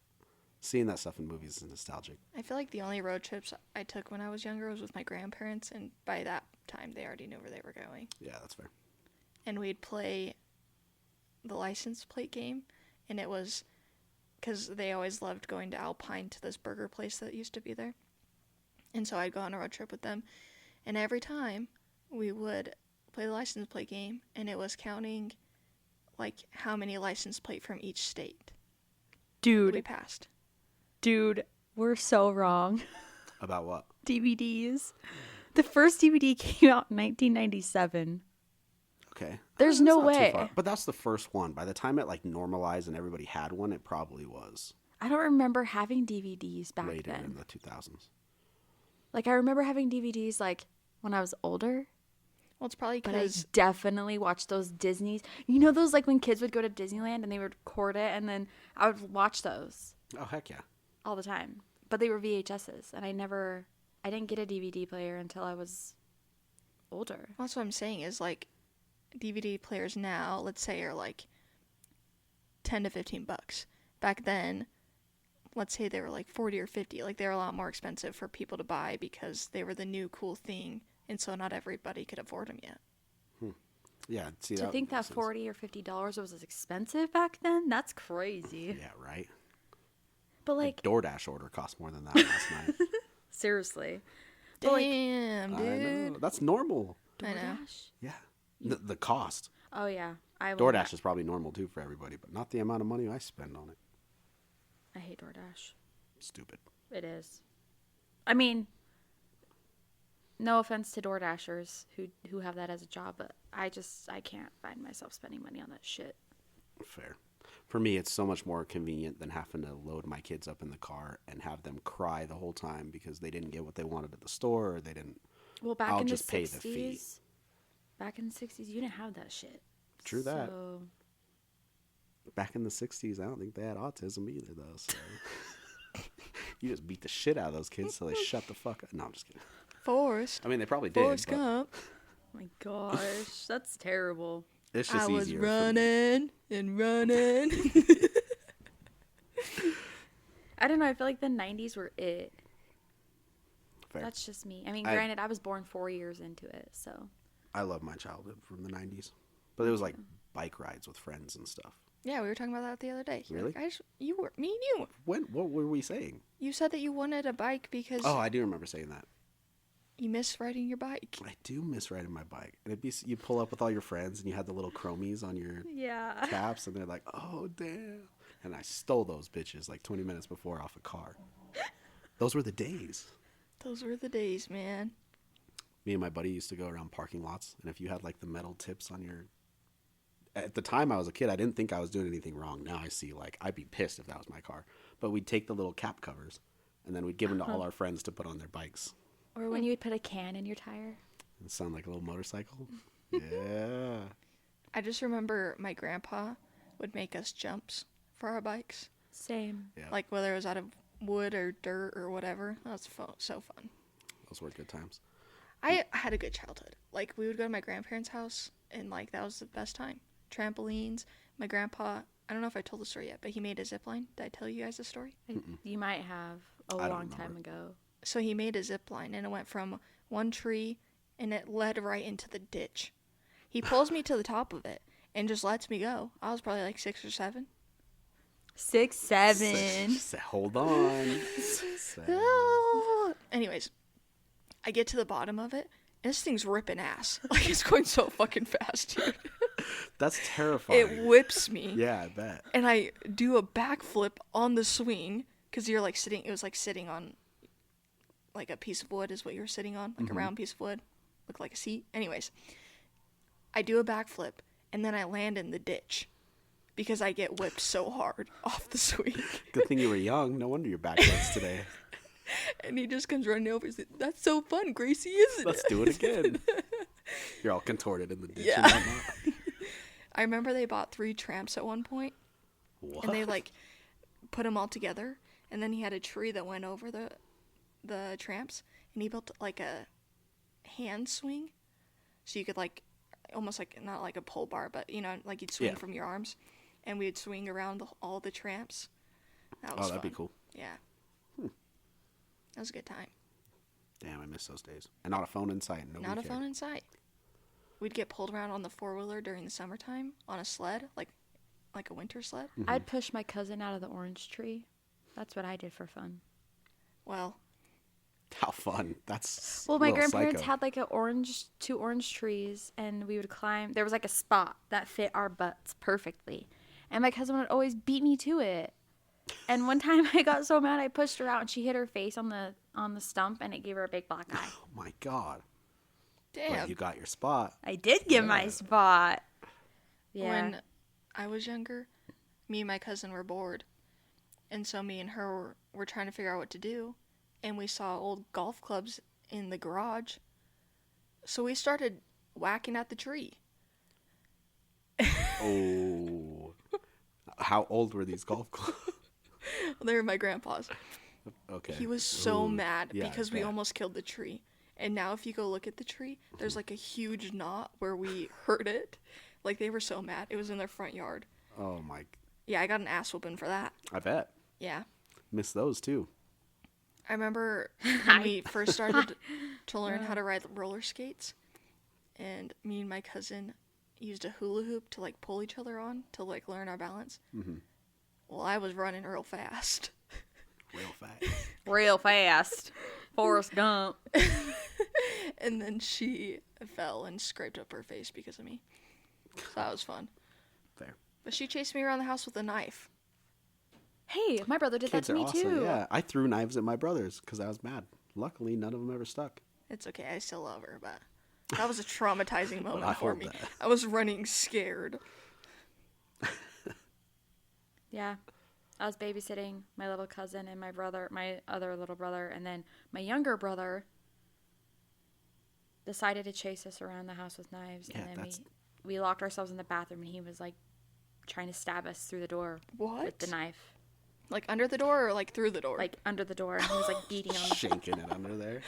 [SPEAKER 2] Seeing that stuff in movies is nostalgic.
[SPEAKER 3] I feel like the only road trips I took when I was younger was with my grandparents, and by that time they already knew where they were going.
[SPEAKER 2] Yeah, that's fair.
[SPEAKER 3] And we'd play the license plate game, and it was because they always loved going to Alpine to this burger place that used to be there. And so I'd go on a road trip with them, and every time we would play the license plate game, and it was counting like how many license plate from each state we
[SPEAKER 1] Dude,
[SPEAKER 3] passed.
[SPEAKER 1] we're so wrong.
[SPEAKER 2] About what?
[SPEAKER 1] DVDs. The first DVD came out in 1997.
[SPEAKER 2] Okay.
[SPEAKER 1] There's
[SPEAKER 2] That's
[SPEAKER 1] no
[SPEAKER 2] not too
[SPEAKER 1] way.
[SPEAKER 2] far. But that's the first one. By the time it like normalized and everybody had one, it probably was
[SPEAKER 1] I don't remember having DVDs back
[SPEAKER 2] later
[SPEAKER 1] then.
[SPEAKER 2] in the 2000s.
[SPEAKER 1] Like I remember having DVDs like when I was older.
[SPEAKER 3] Well, it's probably
[SPEAKER 1] But I
[SPEAKER 3] because
[SPEAKER 1] definitely watched those Disney's. You know those like when kids would go to Disneyland and they would record it, and then I would watch those
[SPEAKER 2] Oh, heck yeah.
[SPEAKER 1] all the time. But they were VHSs, and I didn't get a DVD player until I was older.
[SPEAKER 3] that's what I'm saying is like DVD players now, let's say, are like 10 to 15 bucks. Back then, let's say they were like 40 or 50. Like they were a lot more expensive for people to buy because they were the new cool thing, and so not everybody could afford them yet.
[SPEAKER 2] Yeah. See,
[SPEAKER 1] To think that
[SPEAKER 2] makes sense.
[SPEAKER 1] $40 or $50 was as expensive back then, that's crazy.
[SPEAKER 2] Yeah, right.
[SPEAKER 1] But
[SPEAKER 2] Like
[SPEAKER 1] like,
[SPEAKER 2] DoorDash order cost more than that last night.
[SPEAKER 1] seriously. But, like,
[SPEAKER 3] Damn,
[SPEAKER 2] I know.
[SPEAKER 3] dude.
[SPEAKER 2] That's normal.
[SPEAKER 3] I know.
[SPEAKER 1] DoorDash?
[SPEAKER 2] Yeah. The cost.
[SPEAKER 1] Oh yeah,
[SPEAKER 2] DoorDash is probably normal too for everybody, but not the amount of money I spend on it.
[SPEAKER 1] I hate DoorDash.
[SPEAKER 2] Stupid.
[SPEAKER 1] It is. I mean, no offense to DoorDashers who have that as a job, but I can't find myself spending money on that shit.
[SPEAKER 2] Fair. For me, it's so much more convenient than having to load my kids up in the car and have them cry the whole time because they didn't get what they wanted at the store or they didn't.
[SPEAKER 1] Well, back
[SPEAKER 2] I'll
[SPEAKER 1] in
[SPEAKER 2] just
[SPEAKER 1] the
[SPEAKER 2] pay
[SPEAKER 1] 60s,
[SPEAKER 2] the fee.
[SPEAKER 1] back in the 60s, you didn't have that shit.
[SPEAKER 2] True that.
[SPEAKER 1] So,
[SPEAKER 2] Back in the 60s, I don't think they had autism either, though. So you just beat the shit out of those kids so they shut the fuck up. No, I'm just kidding.
[SPEAKER 3] Forrest.
[SPEAKER 2] I mean, they probably did.
[SPEAKER 3] Forrest
[SPEAKER 2] But
[SPEAKER 3] Gump.
[SPEAKER 1] oh my gosh, that's terrible.
[SPEAKER 2] it's just
[SPEAKER 3] I was
[SPEAKER 2] easier. for me.
[SPEAKER 3] running and running.
[SPEAKER 1] I don't know. I feel like the 90s were it.
[SPEAKER 2] Fair.
[SPEAKER 1] That's just me. I mean,
[SPEAKER 2] I-
[SPEAKER 1] granted, I was born 4 years into it, so.
[SPEAKER 2] I love my childhood from the 90s. But it was like bike rides with friends and stuff.
[SPEAKER 3] Yeah, we were talking about that the other day. You're
[SPEAKER 2] Really?
[SPEAKER 3] like, me and you.
[SPEAKER 2] What were we saying?
[SPEAKER 3] You said that you wanted a bike because
[SPEAKER 2] Oh, I do remember saying that.
[SPEAKER 3] you miss riding your bike.
[SPEAKER 2] I do miss riding my bike. And you pull up with all your friends and you had the little chromies on your
[SPEAKER 1] Yeah.
[SPEAKER 2] caps and they're like, oh, damn. And I stole those bitches like 20 minutes before off a car. Those were the days.
[SPEAKER 3] Those were the days, man.
[SPEAKER 2] Me and my buddy used to go around parking lots. And if you had like the metal tips on your... At the time I was a kid, I didn't think I was doing anything wrong. Now I see, like, I'd be pissed if that was my car. But we'd take the little cap covers and then we'd give them to all our friends to put on their bikes.
[SPEAKER 1] Or when you would put a can in your tire.
[SPEAKER 2] It sound like a little motorcycle. Yeah.
[SPEAKER 3] I just remember my grandpa would make us jumps for our bikes.
[SPEAKER 1] Same.
[SPEAKER 2] Yeah.
[SPEAKER 3] Like whether it was out of wood or dirt or whatever. That was so fun.
[SPEAKER 2] Those were good times.
[SPEAKER 3] I had a good childhood. Like, we would go to my grandparents' house, and, like, that was the best time. Trampolines. My grandpa, I don't know if I told the story yet, but he made a zip line. Did I tell you guys the story?
[SPEAKER 1] You might have a
[SPEAKER 2] I don't
[SPEAKER 1] long time
[SPEAKER 2] remember.
[SPEAKER 1] ago.
[SPEAKER 3] So he made a zip line, and it went from one tree, and it led right into the ditch. He pulls me to the top of it and just lets me go. I was probably like 6 or 7.
[SPEAKER 1] 6, 7.
[SPEAKER 2] Hold on.
[SPEAKER 3] Anyways, I get to the bottom of it, and this thing's ripping ass. Like, it's going so fucking fast, dude.
[SPEAKER 2] That's terrifying.
[SPEAKER 3] It whips me.
[SPEAKER 2] Yeah, I bet.
[SPEAKER 3] And I do a backflip on the swing, because you're like sitting, it was like sitting on, like a piece of wood is what you were sitting on, like a round piece of wood, looked like a seat. Anyways, I do a backflip, and then I land in the ditch, because I get whipped so hard off the swing.
[SPEAKER 2] Good thing you were young. No wonder your back hurts today.
[SPEAKER 3] And he just comes running over and says, "That's so fun, Gracie, isn't it?"
[SPEAKER 2] Let's do it again. You're all contorted in the ditch.
[SPEAKER 3] Yeah.
[SPEAKER 2] And whatnot.
[SPEAKER 3] I remember they bought 3 tramps at one point,
[SPEAKER 2] What?
[SPEAKER 3] and they like put them all together, and then he had a tree that went over the tramps, and he built like a hand swing, so you could like almost like not like a pole bar, but you know, like you'd swing from your arms, and we'd swing around all the tramps. That was
[SPEAKER 2] that'd
[SPEAKER 3] fun.
[SPEAKER 2] be cool.
[SPEAKER 3] Yeah. That was a good time.
[SPEAKER 2] Damn, I miss those days. And not a phone in sight. Nobody
[SPEAKER 3] Not a
[SPEAKER 2] cared.
[SPEAKER 3] phone in sight. We'd get pulled around on the 4-wheeler during the summertime on a sled, like a winter sled.
[SPEAKER 1] I'd push my cousin out of the orange tree. That's what I did for fun.
[SPEAKER 3] Well,
[SPEAKER 2] How fun. That's
[SPEAKER 1] Well, my
[SPEAKER 2] a little
[SPEAKER 1] grandparents
[SPEAKER 2] psycho.
[SPEAKER 1] had like two orange trees, and we would climb. There was like a spot that fit our butts perfectly, and my cousin would always beat me to it. And one time I got so mad I pushed her out, and she hit her face on the stump, and it gave her a big black eye.
[SPEAKER 2] Oh my god.
[SPEAKER 3] damn.
[SPEAKER 2] Well, you got your spot.
[SPEAKER 1] I did get my spot. Yeah.
[SPEAKER 3] When I was younger, me and my cousin were bored. And so me and her were trying to figure out what to do. And we saw old golf clubs in the garage. So we started whacking at the tree.
[SPEAKER 2] Oh. How old were these golf clubs?
[SPEAKER 3] They were my grandpa's.
[SPEAKER 2] Okay.
[SPEAKER 3] He was so
[SPEAKER 2] Ooh.
[SPEAKER 3] mad
[SPEAKER 2] Yeah,
[SPEAKER 3] because we
[SPEAKER 2] yeah.
[SPEAKER 3] almost killed the tree. And now if you go look at the tree, there's like a huge knot where we hurt it. Like, they were so mad. It was in their front yard.
[SPEAKER 2] Oh my.
[SPEAKER 3] Yeah, I got an ass whooping for that.
[SPEAKER 2] I bet.
[SPEAKER 3] Yeah.
[SPEAKER 2] Miss those too.
[SPEAKER 3] I remember when we first started to learn how to ride roller skates, and me and my cousin used a hula hoop to like pull each other on to like learn our balance.
[SPEAKER 2] Mm-hmm.
[SPEAKER 3] Well, I was running real fast.
[SPEAKER 2] Real fast.
[SPEAKER 1] Real fast. Forrest Gump.
[SPEAKER 3] And then she fell and scraped up her face because of me. So that was fun.
[SPEAKER 2] Fair.
[SPEAKER 3] But she chased me around the house with a knife.
[SPEAKER 1] Hey, my brother did
[SPEAKER 2] Kids
[SPEAKER 1] that to
[SPEAKER 2] are
[SPEAKER 1] me
[SPEAKER 2] awesome.
[SPEAKER 1] too.
[SPEAKER 2] Yeah, I threw knives at my brothers because I was mad. Luckily, none of them ever stuck.
[SPEAKER 3] It's okay, I still love her, but that was a traumatizing
[SPEAKER 2] I
[SPEAKER 3] moment for
[SPEAKER 2] hope
[SPEAKER 3] me.
[SPEAKER 2] that.
[SPEAKER 3] I was running scared.
[SPEAKER 1] Yeah. I was babysitting my little cousin and my brother, my other little brother, and then my younger brother decided to chase us around the house with knives.
[SPEAKER 2] Yeah,
[SPEAKER 1] And then
[SPEAKER 2] that's-
[SPEAKER 1] we locked ourselves in the bathroom, and he was like trying to stab us through the door
[SPEAKER 3] What?
[SPEAKER 1] with the knife,
[SPEAKER 3] Like under the door or like through the door?
[SPEAKER 1] like under the door, and he was like beating on the
[SPEAKER 2] Shaking it under there.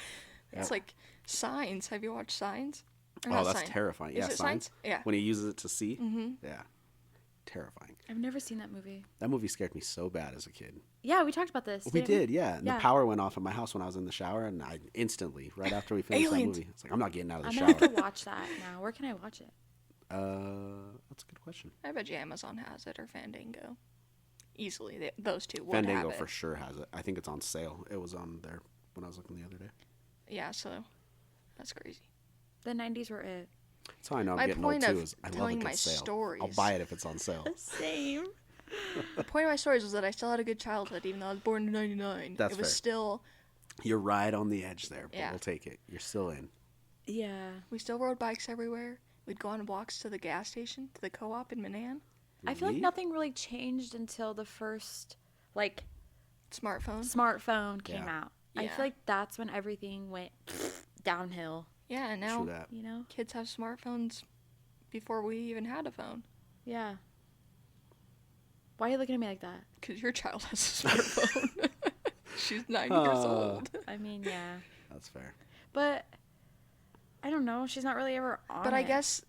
[SPEAKER 3] It's
[SPEAKER 2] Yep.
[SPEAKER 3] like Signs. Have you watched Signs? Or
[SPEAKER 2] Oh,
[SPEAKER 3] not
[SPEAKER 2] that's
[SPEAKER 3] Signs.
[SPEAKER 2] terrifying.
[SPEAKER 3] Is
[SPEAKER 2] Yeah,
[SPEAKER 3] it
[SPEAKER 2] signs.
[SPEAKER 3] Yeah.
[SPEAKER 2] When he uses it to see.
[SPEAKER 3] Mm-hmm.
[SPEAKER 2] Yeah. Terrifying.
[SPEAKER 1] I've never seen that movie.
[SPEAKER 2] That movie scared me so bad as a kid.
[SPEAKER 1] Yeah, we talked about this.
[SPEAKER 2] We
[SPEAKER 1] didn't
[SPEAKER 2] did, yeah. And
[SPEAKER 1] Yeah.
[SPEAKER 2] the power went off at my house when I was in the shower, and I instantly, right after we finished
[SPEAKER 3] Aliens.
[SPEAKER 2] that movie, it's like, I'm not getting out of the
[SPEAKER 1] I'm
[SPEAKER 2] shower.
[SPEAKER 1] gonna have to watch that now. Where can I watch it?
[SPEAKER 2] That's a good question.
[SPEAKER 3] I bet you Amazon has it or Fandango. Easily, those two would
[SPEAKER 2] Fandango
[SPEAKER 3] have it.
[SPEAKER 2] for sure has it. I think it's on sale. It was on there when I was looking the other day.
[SPEAKER 3] Yeah, so that's crazy.
[SPEAKER 1] The 90s were it.
[SPEAKER 2] That's how I know I'm
[SPEAKER 3] My
[SPEAKER 2] getting old
[SPEAKER 3] point
[SPEAKER 2] too.
[SPEAKER 3] of
[SPEAKER 2] Is I love a
[SPEAKER 3] telling
[SPEAKER 2] good
[SPEAKER 3] my
[SPEAKER 2] sale. I'll
[SPEAKER 3] stories-
[SPEAKER 2] buy it if it's on sale.
[SPEAKER 1] Same.
[SPEAKER 3] The point of my stories was that I still had a good childhood, even though I was born in '99.
[SPEAKER 2] That's
[SPEAKER 3] it was
[SPEAKER 2] fair.
[SPEAKER 3] still,
[SPEAKER 2] You're right on the edge there, but
[SPEAKER 3] Yeah.
[SPEAKER 2] we'll take it. You're still in.
[SPEAKER 1] Yeah.
[SPEAKER 3] we still rode bikes everywhere. We'd go on walks to the gas station, to the co-op in Manan.
[SPEAKER 1] I feel like
[SPEAKER 2] Really?
[SPEAKER 1] nothing really changed until the first, like,
[SPEAKER 3] Smartphone.
[SPEAKER 1] smartphone came
[SPEAKER 2] Yeah.
[SPEAKER 1] out. I
[SPEAKER 3] Yeah.
[SPEAKER 1] feel like that's when everything went downhill,
[SPEAKER 3] Yeah, and now
[SPEAKER 2] True that.
[SPEAKER 1] you know?
[SPEAKER 3] kids have smartphones before we even had a phone.
[SPEAKER 1] Yeah. Why are you looking at me like that?
[SPEAKER 3] Because your child has a smartphone. She's 9 years old.
[SPEAKER 1] I mean, yeah.
[SPEAKER 2] That's fair.
[SPEAKER 1] But I don't know. She's not really ever on
[SPEAKER 3] But I
[SPEAKER 1] it.
[SPEAKER 3] guess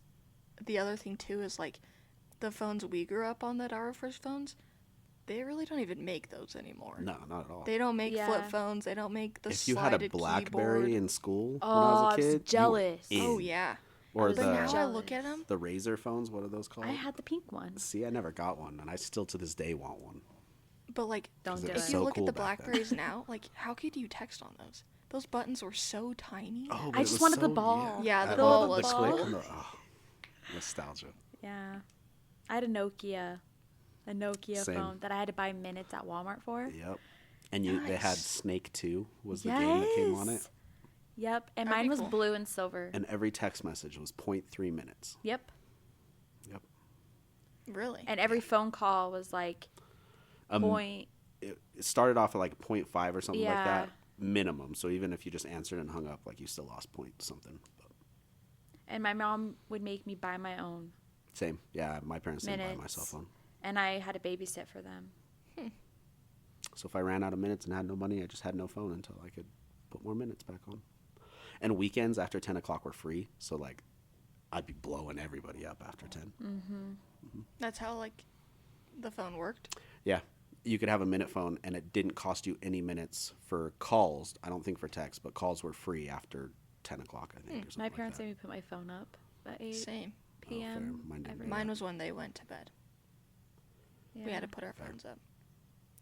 [SPEAKER 3] the other thing too is like the phones we grew up on that are our first phones, they really don't even make those anymore.
[SPEAKER 2] No, not at all.
[SPEAKER 3] They don't make flip
[SPEAKER 1] Yeah.
[SPEAKER 3] phones. They don't make the
[SPEAKER 2] If you
[SPEAKER 3] slided
[SPEAKER 2] had a BlackBerry
[SPEAKER 3] keyboard.
[SPEAKER 2] in school
[SPEAKER 1] Oh,
[SPEAKER 2] when I was
[SPEAKER 1] I
[SPEAKER 2] a
[SPEAKER 1] was
[SPEAKER 2] kid,
[SPEAKER 1] jealous.
[SPEAKER 2] you were
[SPEAKER 3] Oh
[SPEAKER 2] in.
[SPEAKER 3] yeah.
[SPEAKER 2] Or
[SPEAKER 3] But now I
[SPEAKER 1] jealous.
[SPEAKER 3] look at them.
[SPEAKER 2] the Razor phones. What are those called?
[SPEAKER 1] I had the pink one.
[SPEAKER 2] See, I never got one, and I still to this day want one.
[SPEAKER 3] But like,
[SPEAKER 1] Don't
[SPEAKER 2] 'Cause
[SPEAKER 1] do
[SPEAKER 2] it
[SPEAKER 1] it.
[SPEAKER 2] was
[SPEAKER 3] if you
[SPEAKER 2] so
[SPEAKER 3] look
[SPEAKER 2] cool
[SPEAKER 3] at the
[SPEAKER 2] back then.
[SPEAKER 3] Blackberries now, like how could you text on those? Those buttons were so tiny.
[SPEAKER 2] Oh,
[SPEAKER 1] I just wanted the ball.
[SPEAKER 3] Yeah, the
[SPEAKER 2] I
[SPEAKER 3] ball
[SPEAKER 2] love
[SPEAKER 3] was
[SPEAKER 2] click
[SPEAKER 3] cool.
[SPEAKER 2] and the- nostalgia.
[SPEAKER 1] Yeah. I had a Nokia
[SPEAKER 2] Same.
[SPEAKER 1] phone that I had to buy minutes at Walmart for.
[SPEAKER 2] Yep. And they had
[SPEAKER 3] Nice.
[SPEAKER 2] Snake 2 was the game that came on it.
[SPEAKER 1] Yes. Yep. And
[SPEAKER 3] That'd
[SPEAKER 1] mine
[SPEAKER 3] be
[SPEAKER 1] was
[SPEAKER 3] cool.
[SPEAKER 1] blue and silver.
[SPEAKER 2] And every text message was 0.3 minutes.
[SPEAKER 1] Yep.
[SPEAKER 2] Yep.
[SPEAKER 3] Really?
[SPEAKER 1] And every phone call was like point.
[SPEAKER 2] It started off at like 0.5 or something like
[SPEAKER 1] Yeah.
[SPEAKER 2] that minimum. So even if you just answered and hung up, like you still lost point something. But
[SPEAKER 1] And my mom would make me buy my own.
[SPEAKER 2] same. Yeah, my parents didn't buy my
[SPEAKER 1] Minutes.
[SPEAKER 2] cell phone.
[SPEAKER 1] And I had to babysit for them.
[SPEAKER 2] So if I ran out of minutes and had no money, I just had no phone until I could put more minutes back on. And weekends after 10 o'clock were free. So like I'd be blowing everybody up after 10.
[SPEAKER 3] That's how like the phone worked.
[SPEAKER 2] Yeah. You could have a minute phone and it didn't cost you any minutes for calls. I don't think for text, but calls were free after 10 o'clock, I think. Or something
[SPEAKER 1] My
[SPEAKER 2] like
[SPEAKER 1] parents
[SPEAKER 2] that.
[SPEAKER 1] made me put my phone up at 8
[SPEAKER 3] Same.
[SPEAKER 1] p.m.
[SPEAKER 2] Mine didn't
[SPEAKER 1] every
[SPEAKER 2] do
[SPEAKER 1] night.
[SPEAKER 3] Mine was when they went to bed. We
[SPEAKER 1] Yeah.
[SPEAKER 3] had to put our phones up.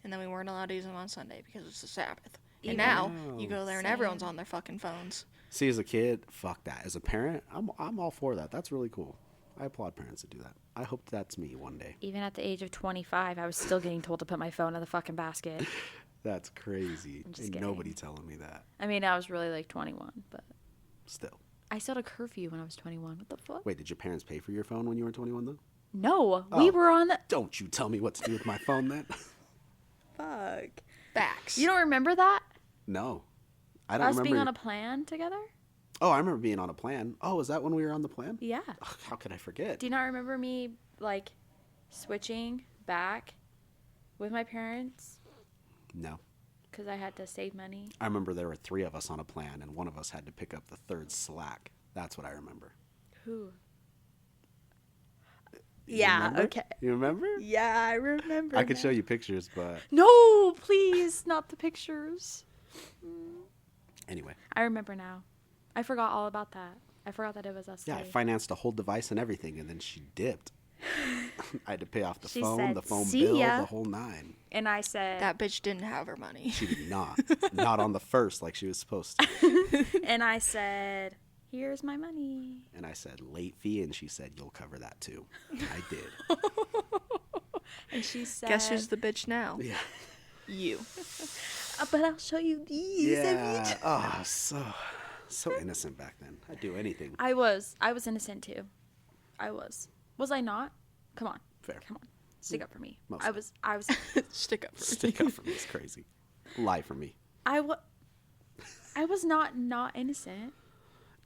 [SPEAKER 3] And then we weren't allowed to use them on Sunday because it's the Sabbath. And
[SPEAKER 1] Even-
[SPEAKER 3] now you go there and
[SPEAKER 1] Same.
[SPEAKER 3] everyone's on their fucking phones.
[SPEAKER 2] See, as a kid, fuck that. As a parent, I'm all for that. That's really cool. I applaud parents that do that. I hope that's me one day.
[SPEAKER 1] Even at the age of 25, I was still getting told to put my phone in the fucking basket.
[SPEAKER 2] That's crazy.
[SPEAKER 1] I'm just
[SPEAKER 2] Ain't
[SPEAKER 1] kidding.
[SPEAKER 2] nobody telling me that.
[SPEAKER 1] I mean, I was really like 21, but
[SPEAKER 2] Still.
[SPEAKER 1] I still had a curfew when I was 21. What the fuck?
[SPEAKER 2] Wait, did your parents pay for your phone when you were 21 though?
[SPEAKER 1] No, we
[SPEAKER 2] Oh.
[SPEAKER 1] were on the.
[SPEAKER 2] Don't you tell me what to do with my phone then.
[SPEAKER 1] Fuck.
[SPEAKER 3] Facts.
[SPEAKER 1] You don't remember that?
[SPEAKER 2] No. I don't
[SPEAKER 1] Us
[SPEAKER 2] remember.
[SPEAKER 1] being on a plan together?
[SPEAKER 2] Oh, I remember being on a plan. Oh, is that when we were on the plan?
[SPEAKER 1] Yeah.
[SPEAKER 2] Ugh, how could I forget?
[SPEAKER 1] Do you not remember me like switching back with my parents
[SPEAKER 2] No.
[SPEAKER 1] because I had to save money?
[SPEAKER 2] I remember there were 3 of us on a plan and one of us had to pick up the third slack. That's what I remember.
[SPEAKER 1] Who?
[SPEAKER 2] You
[SPEAKER 1] Yeah,
[SPEAKER 2] remember?
[SPEAKER 1] okay.
[SPEAKER 2] You remember?
[SPEAKER 1] Yeah, I remember.
[SPEAKER 2] I could
[SPEAKER 1] now.
[SPEAKER 2] show you pictures, but
[SPEAKER 1] No, please, not the pictures.
[SPEAKER 2] anyway.
[SPEAKER 1] I remember now. I forgot all about that. I forgot that it was us.
[SPEAKER 2] Yeah, I
[SPEAKER 1] three.
[SPEAKER 2] financed a whole device and everything, and then she dipped. I had to pay off the
[SPEAKER 1] She
[SPEAKER 2] phone,
[SPEAKER 1] said,
[SPEAKER 2] the phone
[SPEAKER 1] "See
[SPEAKER 2] bill,
[SPEAKER 1] ya."
[SPEAKER 2] the whole 9.
[SPEAKER 1] And I said,
[SPEAKER 3] That bitch didn't have her money.
[SPEAKER 2] She did not. Not on the first like she was supposed to.
[SPEAKER 1] and I said, here's my money.
[SPEAKER 2] And I said, late fee, and she said, you'll cover that too. I did.
[SPEAKER 1] And she said,
[SPEAKER 3] Guess who's the bitch now?
[SPEAKER 2] Yeah.
[SPEAKER 3] You.
[SPEAKER 1] But I'll show you these.
[SPEAKER 2] Yeah. Oh, so innocent back then. I'd do anything.
[SPEAKER 1] I was innocent too. I was. Was I not? Come on.
[SPEAKER 2] Fair.
[SPEAKER 1] Come on. Stick up for me.
[SPEAKER 2] Most
[SPEAKER 1] I
[SPEAKER 2] of
[SPEAKER 1] was
[SPEAKER 3] Stick up for
[SPEAKER 2] Stick up for me. It's crazy. Lie for me.
[SPEAKER 1] I was not innocent.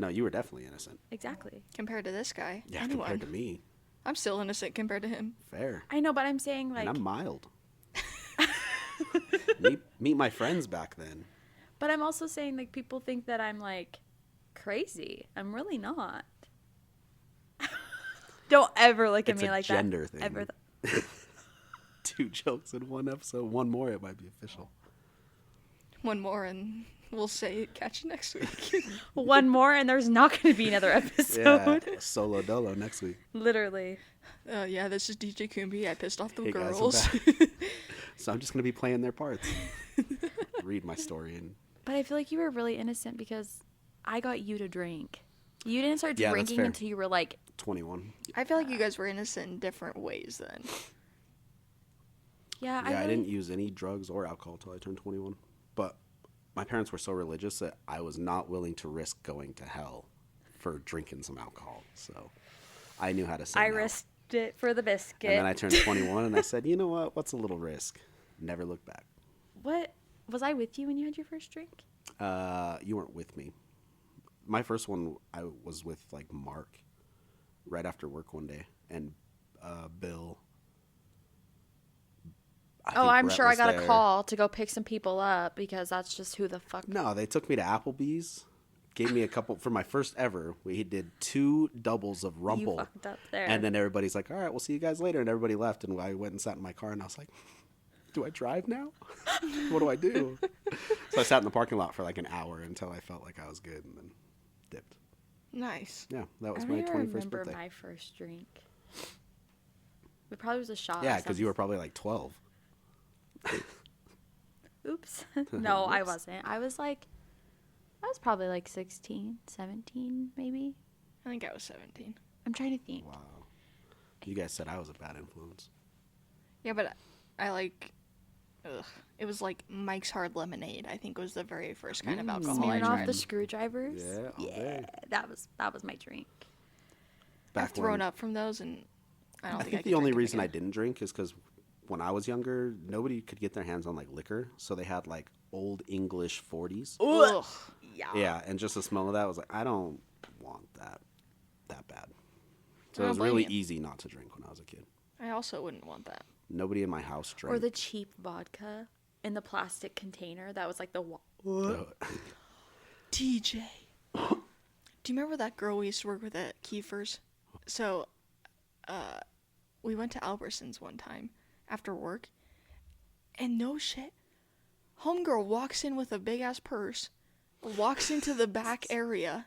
[SPEAKER 2] No, you were definitely innocent.
[SPEAKER 1] Exactly.
[SPEAKER 3] Compared to this guy.
[SPEAKER 2] Yeah,
[SPEAKER 3] anyone.
[SPEAKER 2] compared to me.
[SPEAKER 3] I'm still innocent compared to him.
[SPEAKER 2] Fair.
[SPEAKER 1] I know, but I'm saying like
[SPEAKER 2] And I'm mild. meet my friends back then.
[SPEAKER 1] but I'm also saying like people think that I'm like crazy. I'm really not. Don't ever look at
[SPEAKER 2] It's
[SPEAKER 1] me
[SPEAKER 2] a
[SPEAKER 1] like
[SPEAKER 2] gender
[SPEAKER 1] that.
[SPEAKER 2] thing.
[SPEAKER 1] Ever
[SPEAKER 2] 2 jokes in one episode. One more, it might be official.
[SPEAKER 3] One more and we'll say catch you next week.
[SPEAKER 1] One more and there's not going to be another episode.
[SPEAKER 2] Yeah, solo dolo next week.
[SPEAKER 1] Literally.
[SPEAKER 3] Yeah, this is DJ Kumbi. I pissed off the
[SPEAKER 2] Hey guys, I'm
[SPEAKER 3] girls.
[SPEAKER 2] back. So I'm just gonna be playing their parts. Read my story and
[SPEAKER 1] But I feel like you were really innocent because I got you to drink. You didn't start
[SPEAKER 2] Yeah, that's
[SPEAKER 1] drinking
[SPEAKER 2] fair.
[SPEAKER 1] until you were like
[SPEAKER 2] 21.
[SPEAKER 3] I feel like you guys were innocent in different ways then.
[SPEAKER 1] yeah,
[SPEAKER 2] Yeah, I
[SPEAKER 1] really-
[SPEAKER 2] didn't use any drugs or alcohol until I turned 21. But my parents were so religious that I was not willing to risk going to hell for drinking some alcohol. So I knew how to say
[SPEAKER 1] I
[SPEAKER 2] no.
[SPEAKER 1] risked it for the biscuit.
[SPEAKER 2] And then I turned 21 and I said, you know what? What's a little risk? Never look back.
[SPEAKER 1] What was I with you when you had your first drink?
[SPEAKER 2] You weren't with me. My first one, I was with like Mark right after work one day, and Bill. I
[SPEAKER 1] Oh,
[SPEAKER 2] think
[SPEAKER 1] I'm
[SPEAKER 2] Brett
[SPEAKER 1] sure I
[SPEAKER 2] was
[SPEAKER 1] got
[SPEAKER 2] there.
[SPEAKER 1] a call to go pick some people up because that's just who the fuck.
[SPEAKER 2] No, they took me to Applebee's, gave me a couple for my first ever. We did 2 doubles of
[SPEAKER 1] You
[SPEAKER 2] Rumble.
[SPEAKER 1] fucked up there.
[SPEAKER 2] And then everybody's like, all right, we'll see you guys later. And everybody left. And I went and sat in my car and I was like, do I drive now? What do I do? So I sat in the parking lot for like an hour until I felt like I was good and then dipped.
[SPEAKER 3] Nice.
[SPEAKER 2] Yeah, that was
[SPEAKER 1] I
[SPEAKER 2] my
[SPEAKER 1] don't even
[SPEAKER 2] 21st
[SPEAKER 1] remember
[SPEAKER 2] birthday.
[SPEAKER 1] my first drink. It probably was a shot.
[SPEAKER 2] Yeah,
[SPEAKER 1] or
[SPEAKER 2] because you were
[SPEAKER 1] something.
[SPEAKER 2] probably like 12.
[SPEAKER 1] Oops. No, I
[SPEAKER 2] Whoops.
[SPEAKER 1] wasn't. I was probably like 16, 17, maybe.
[SPEAKER 3] I think I was 17.
[SPEAKER 1] I'm trying to think.
[SPEAKER 2] Wow. You guys said I was a bad influence.
[SPEAKER 3] Yeah, but I like. Ugh. It was like Mike's Hard Lemonade. I think was the very first kind of alcohol I
[SPEAKER 1] Smearing off
[SPEAKER 3] tried.
[SPEAKER 1] the screwdrivers.
[SPEAKER 2] Yeah, all day.
[SPEAKER 1] that was my drink.
[SPEAKER 3] I've
[SPEAKER 2] Back
[SPEAKER 3] thrown
[SPEAKER 2] when,
[SPEAKER 3] up from those, and I don't
[SPEAKER 2] I
[SPEAKER 3] think
[SPEAKER 2] think
[SPEAKER 3] could
[SPEAKER 2] the only
[SPEAKER 3] drink 'em
[SPEAKER 2] reason I
[SPEAKER 3] again.
[SPEAKER 2] didn't drink is because when I was younger, nobody could get their hands on like liquor, so they had like old English 40s.
[SPEAKER 3] Ugh.
[SPEAKER 2] Yeah, and just the smell of that was like, I don't want that bad. So
[SPEAKER 3] I
[SPEAKER 2] it was
[SPEAKER 3] don't blame
[SPEAKER 2] really
[SPEAKER 3] you.
[SPEAKER 2] easy not to drink when I was a kid.
[SPEAKER 3] I also wouldn't want that.
[SPEAKER 2] Nobody in my house drank.
[SPEAKER 1] Or the cheap vodka in the plastic container that was like the
[SPEAKER 3] TJ. Do you remember that girl we used to work with at Kiefer's? So, we went to Albertsons one time after work, and no shit, homegirl walks in with a big ass purse, walks into the back area,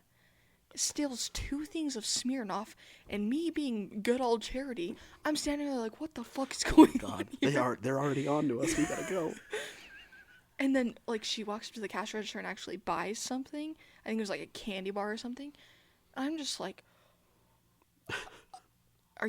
[SPEAKER 3] steals 2 things of Smirnoff, and me being good old Charity, I'm standing there like, what the fuck is going on here?
[SPEAKER 2] They're already on to us. We gotta go.
[SPEAKER 3] And then, like, she walks up to the cash register and actually buys something. I think it was, like, a candy bar or something. And I'm just like, are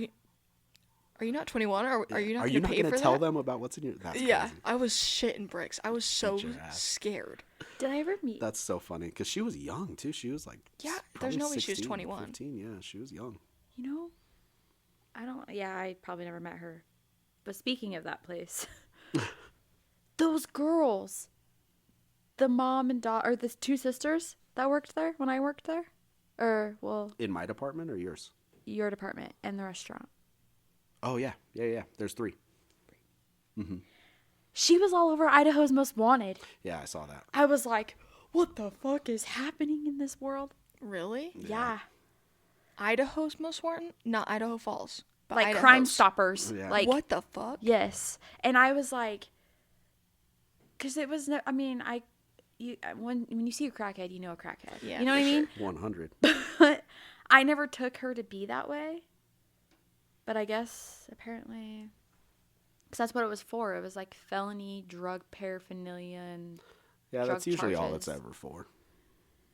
[SPEAKER 3] you not 21? Or are you not
[SPEAKER 2] Are
[SPEAKER 3] going
[SPEAKER 2] you
[SPEAKER 3] to
[SPEAKER 2] not
[SPEAKER 3] pay
[SPEAKER 2] gonna
[SPEAKER 3] for
[SPEAKER 2] tell
[SPEAKER 3] that?
[SPEAKER 2] them about what's in your? That's
[SPEAKER 3] Yeah,
[SPEAKER 2] crazy.
[SPEAKER 3] I was shitting bricks. I was so
[SPEAKER 2] your ass.
[SPEAKER 3] scared.
[SPEAKER 1] Did I ever meet?
[SPEAKER 2] That's so funny because she was young too. She was like
[SPEAKER 3] Yeah,
[SPEAKER 2] probably
[SPEAKER 3] there's no way she was
[SPEAKER 2] 16,
[SPEAKER 3] 21.
[SPEAKER 2] 15. Yeah, she was young.
[SPEAKER 1] You know, I don't. Yeah, I probably never met her. But speaking of that place, those girls, the mom and daughter, or the 2 sisters that worked there when I worked there, or well,
[SPEAKER 2] In my department or yours?
[SPEAKER 1] your department and the restaurant.
[SPEAKER 2] Oh yeah. There's 3.
[SPEAKER 1] She was all over Idaho's Most Wanted.
[SPEAKER 2] Yeah, I saw that.
[SPEAKER 1] I was like, what the fuck is happening in this world?
[SPEAKER 3] Really?
[SPEAKER 1] Yeah.
[SPEAKER 3] Idaho's Most Wanted? Not Idaho Falls. But
[SPEAKER 1] Like
[SPEAKER 3] Idaho's.
[SPEAKER 1] Crime Stoppers.
[SPEAKER 2] Yeah.
[SPEAKER 1] Like,
[SPEAKER 3] What the fuck?
[SPEAKER 1] yes. And I was like, because it was, I mean, when you see a crackhead, you know a crackhead.
[SPEAKER 3] Yeah,
[SPEAKER 1] You know what I
[SPEAKER 3] for
[SPEAKER 1] mean?
[SPEAKER 2] 100.
[SPEAKER 1] But I never took her to be that way. But I guess apparently, because that's what it was for. It was like felony drug paraphernalia and
[SPEAKER 2] Yeah, that's
[SPEAKER 1] drug
[SPEAKER 2] usually all it's
[SPEAKER 1] charges.
[SPEAKER 2] ever for.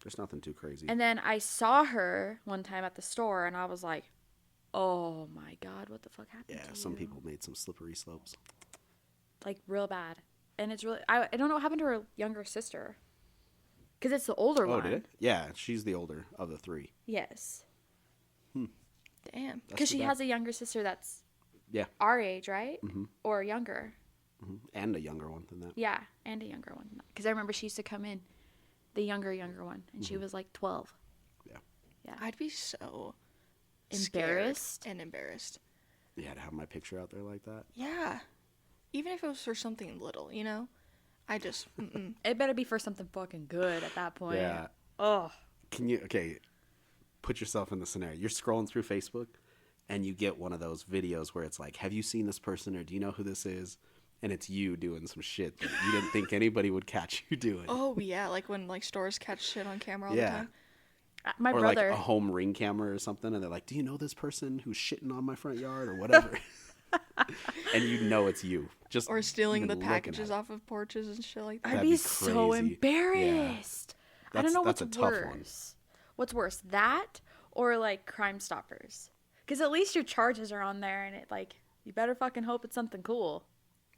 [SPEAKER 2] There's nothing too crazy.
[SPEAKER 1] And then I saw her one time at the store, and I was like, "Oh my god, what the fuck happened?"
[SPEAKER 2] Yeah,
[SPEAKER 1] to
[SPEAKER 2] some
[SPEAKER 1] you?
[SPEAKER 2] people made some slippery slopes.
[SPEAKER 1] Like real bad, and it's really I don't know what happened to her younger sister, because it's the older
[SPEAKER 2] Oh,
[SPEAKER 1] one.
[SPEAKER 2] did it? Yeah, she's the older of the 3.
[SPEAKER 1] Yes,
[SPEAKER 3] Damn.
[SPEAKER 2] That's
[SPEAKER 1] because
[SPEAKER 2] too
[SPEAKER 1] she
[SPEAKER 2] bad.
[SPEAKER 1] has a younger sister that's
[SPEAKER 2] Yeah,
[SPEAKER 1] our age, right, or younger.
[SPEAKER 2] and a younger one than that.
[SPEAKER 1] Yeah, and a younger one. Because I remember she used to come in, the younger one, and she was like 12.
[SPEAKER 2] Yeah.
[SPEAKER 3] I'd be so
[SPEAKER 1] Embarrassed.
[SPEAKER 3] scared and embarrassed.
[SPEAKER 2] Yeah, to have my picture out there like that.
[SPEAKER 3] Yeah. Even if it was for something little, you know? I just, mm-mm.
[SPEAKER 1] It better be for something fucking good at that point.
[SPEAKER 2] Yeah.
[SPEAKER 1] Oh.
[SPEAKER 2] Put yourself in the scenario. You're scrolling through Facebook and you get one of those videos where it's like, have you seen this person or do you know who this is? And it's you doing some shit that you didn't think anybody would catch you doing.
[SPEAKER 3] Oh, yeah, like when like stores catch shit on camera all the
[SPEAKER 2] Yeah.
[SPEAKER 3] time.
[SPEAKER 1] My
[SPEAKER 2] Or
[SPEAKER 1] brother.
[SPEAKER 2] like a home ring camera or something, and they're like, do you know this person who's shitting on my front yard or whatever? And you know it's you. Just
[SPEAKER 3] Or stealing
[SPEAKER 2] even
[SPEAKER 3] the
[SPEAKER 2] looking at
[SPEAKER 3] packages
[SPEAKER 2] it.
[SPEAKER 3] off of porches and shit like that.
[SPEAKER 1] I'd
[SPEAKER 2] That'd
[SPEAKER 1] be
[SPEAKER 2] be
[SPEAKER 1] so
[SPEAKER 2] crazy.
[SPEAKER 1] embarrassed. I don't
[SPEAKER 2] That's-
[SPEAKER 1] know
[SPEAKER 2] that's
[SPEAKER 1] what's
[SPEAKER 2] a tough one.
[SPEAKER 1] worse. What's worse, that or like Crime Stoppers? Because at least your charges are on there, and it like you better fucking hope it's something cool.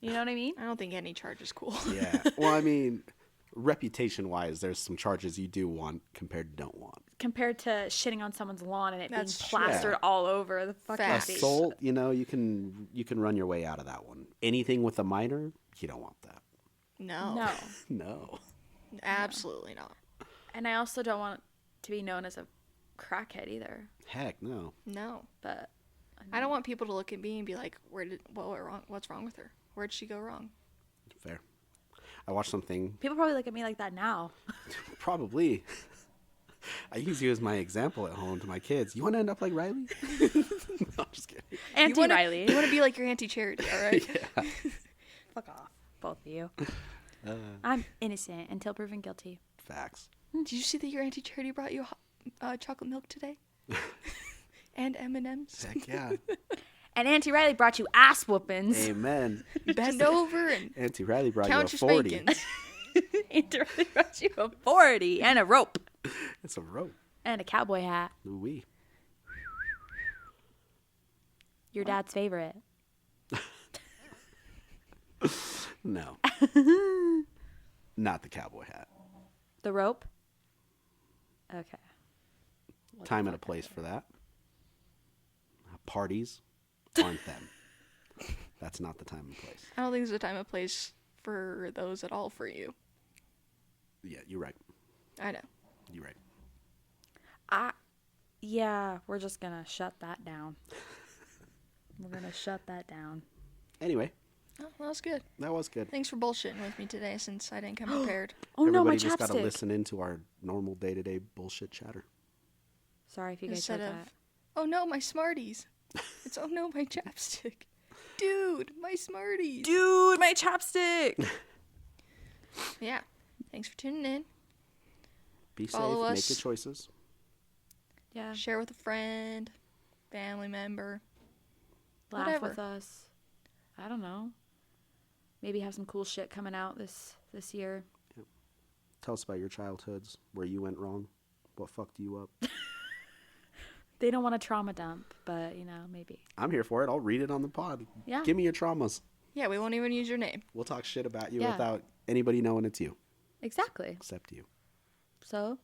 [SPEAKER 1] You know what I mean?
[SPEAKER 3] I don't think any charge is cool.
[SPEAKER 2] Yeah. Well, I mean, reputation-wise, there's some charges you do want compared to don't want.
[SPEAKER 1] Compared to shitting on someone's lawn and it
[SPEAKER 3] That's
[SPEAKER 1] being
[SPEAKER 3] true.
[SPEAKER 1] plastered all over the fucking
[SPEAKER 3] Facts.
[SPEAKER 1] face.
[SPEAKER 2] Assault, you know, you can run your way out of that one. Anything with a minor, you don't want that.
[SPEAKER 3] No.
[SPEAKER 1] No.
[SPEAKER 2] No.
[SPEAKER 3] Absolutely not.
[SPEAKER 1] And I also don't want to be known as a crackhead either.
[SPEAKER 2] Heck, no.
[SPEAKER 3] No.
[SPEAKER 1] But
[SPEAKER 3] I don't want people to look at me and be like, what went wrong? What's wrong with her? Where'd she go wrong?
[SPEAKER 2] Fair. I watched something,
[SPEAKER 1] people probably look at me like that now.
[SPEAKER 2] probably. I use you as my example at home to my kids. You want to end up like Riley? No, I'm just kidding.
[SPEAKER 1] Auntie Riley.
[SPEAKER 3] You want to be like your Auntie Charity, all right?
[SPEAKER 2] Yeah.
[SPEAKER 1] Fuck off, both of you. I'm innocent until proven guilty.
[SPEAKER 2] Facts.
[SPEAKER 3] Did you see that your Auntie Charity brought you chocolate milk today? And M&M's?
[SPEAKER 2] Heck yeah.
[SPEAKER 1] And Auntie Riley brought you ass whoopings.
[SPEAKER 2] Amen.
[SPEAKER 3] Bend over and
[SPEAKER 2] Auntie Riley brought
[SPEAKER 3] count
[SPEAKER 2] you
[SPEAKER 3] your
[SPEAKER 2] a 40.
[SPEAKER 3] spankings.
[SPEAKER 1] Auntie Riley brought you a 40 and a rope
[SPEAKER 2] It's a rope.
[SPEAKER 1] and a cowboy hat.
[SPEAKER 2] Ooh-wee.
[SPEAKER 1] Your dad's favorite.
[SPEAKER 2] No. Not the cowboy hat.
[SPEAKER 1] The rope? Okay.
[SPEAKER 2] Time and a place for that. Parties aren't them. That's not the time and place.
[SPEAKER 3] I don't think there's a time and place for those at all for you.
[SPEAKER 2] Yeah, you're right.
[SPEAKER 3] I know.
[SPEAKER 2] You're right.
[SPEAKER 1] Yeah, we're just gonna shut that down. We're gonna shut that down.
[SPEAKER 2] Anyway,
[SPEAKER 3] Oh, that was good.
[SPEAKER 2] that was good.
[SPEAKER 3] Thanks for bullshitting with me today since I didn't come prepared.
[SPEAKER 1] Oh no, my
[SPEAKER 2] Everybody just got to
[SPEAKER 1] chapstick.
[SPEAKER 2] listen into our normal day-to-day bullshit chatter.
[SPEAKER 1] Sorry if you guys
[SPEAKER 3] Instead
[SPEAKER 1] heard
[SPEAKER 3] of,
[SPEAKER 1] that.
[SPEAKER 3] oh no, my Smarties. It's, oh no, my chapstick. Dude, my Smarties.
[SPEAKER 1] Dude, my chapstick!
[SPEAKER 3] Yeah. Thanks for tuning in.
[SPEAKER 2] Be
[SPEAKER 3] Follow
[SPEAKER 2] safe.
[SPEAKER 3] us.
[SPEAKER 2] Make your choices.
[SPEAKER 1] Yeah,
[SPEAKER 3] Share with a friend, family member.
[SPEAKER 1] laugh
[SPEAKER 3] whatever.
[SPEAKER 1] with us. I don't know. Maybe have some cool shit coming out this year.
[SPEAKER 2] Tell us about your childhoods, where you went wrong, what fucked you up.
[SPEAKER 1] They don't want a trauma dump, but maybe.
[SPEAKER 2] I'm here for it. I'll read it on the pod.
[SPEAKER 1] Yeah.
[SPEAKER 2] Give me your traumas.
[SPEAKER 3] Yeah, we won't even use your name.
[SPEAKER 2] We'll talk shit about you
[SPEAKER 1] Yeah.
[SPEAKER 2] without anybody knowing it's you,
[SPEAKER 1] Exactly.
[SPEAKER 2] except you.
[SPEAKER 1] So,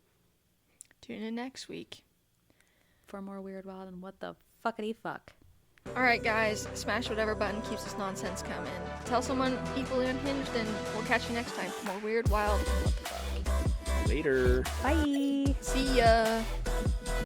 [SPEAKER 3] Tune in next week.
[SPEAKER 1] for more Weird Wild and what the fuckity fuck.
[SPEAKER 3] Alright, guys, smash whatever button keeps this nonsense coming. Tell someone equally unhinged, and we'll catch you next time for more Weird, Wild, and what the fuck.
[SPEAKER 2] Later.
[SPEAKER 1] Bye.
[SPEAKER 3] See ya!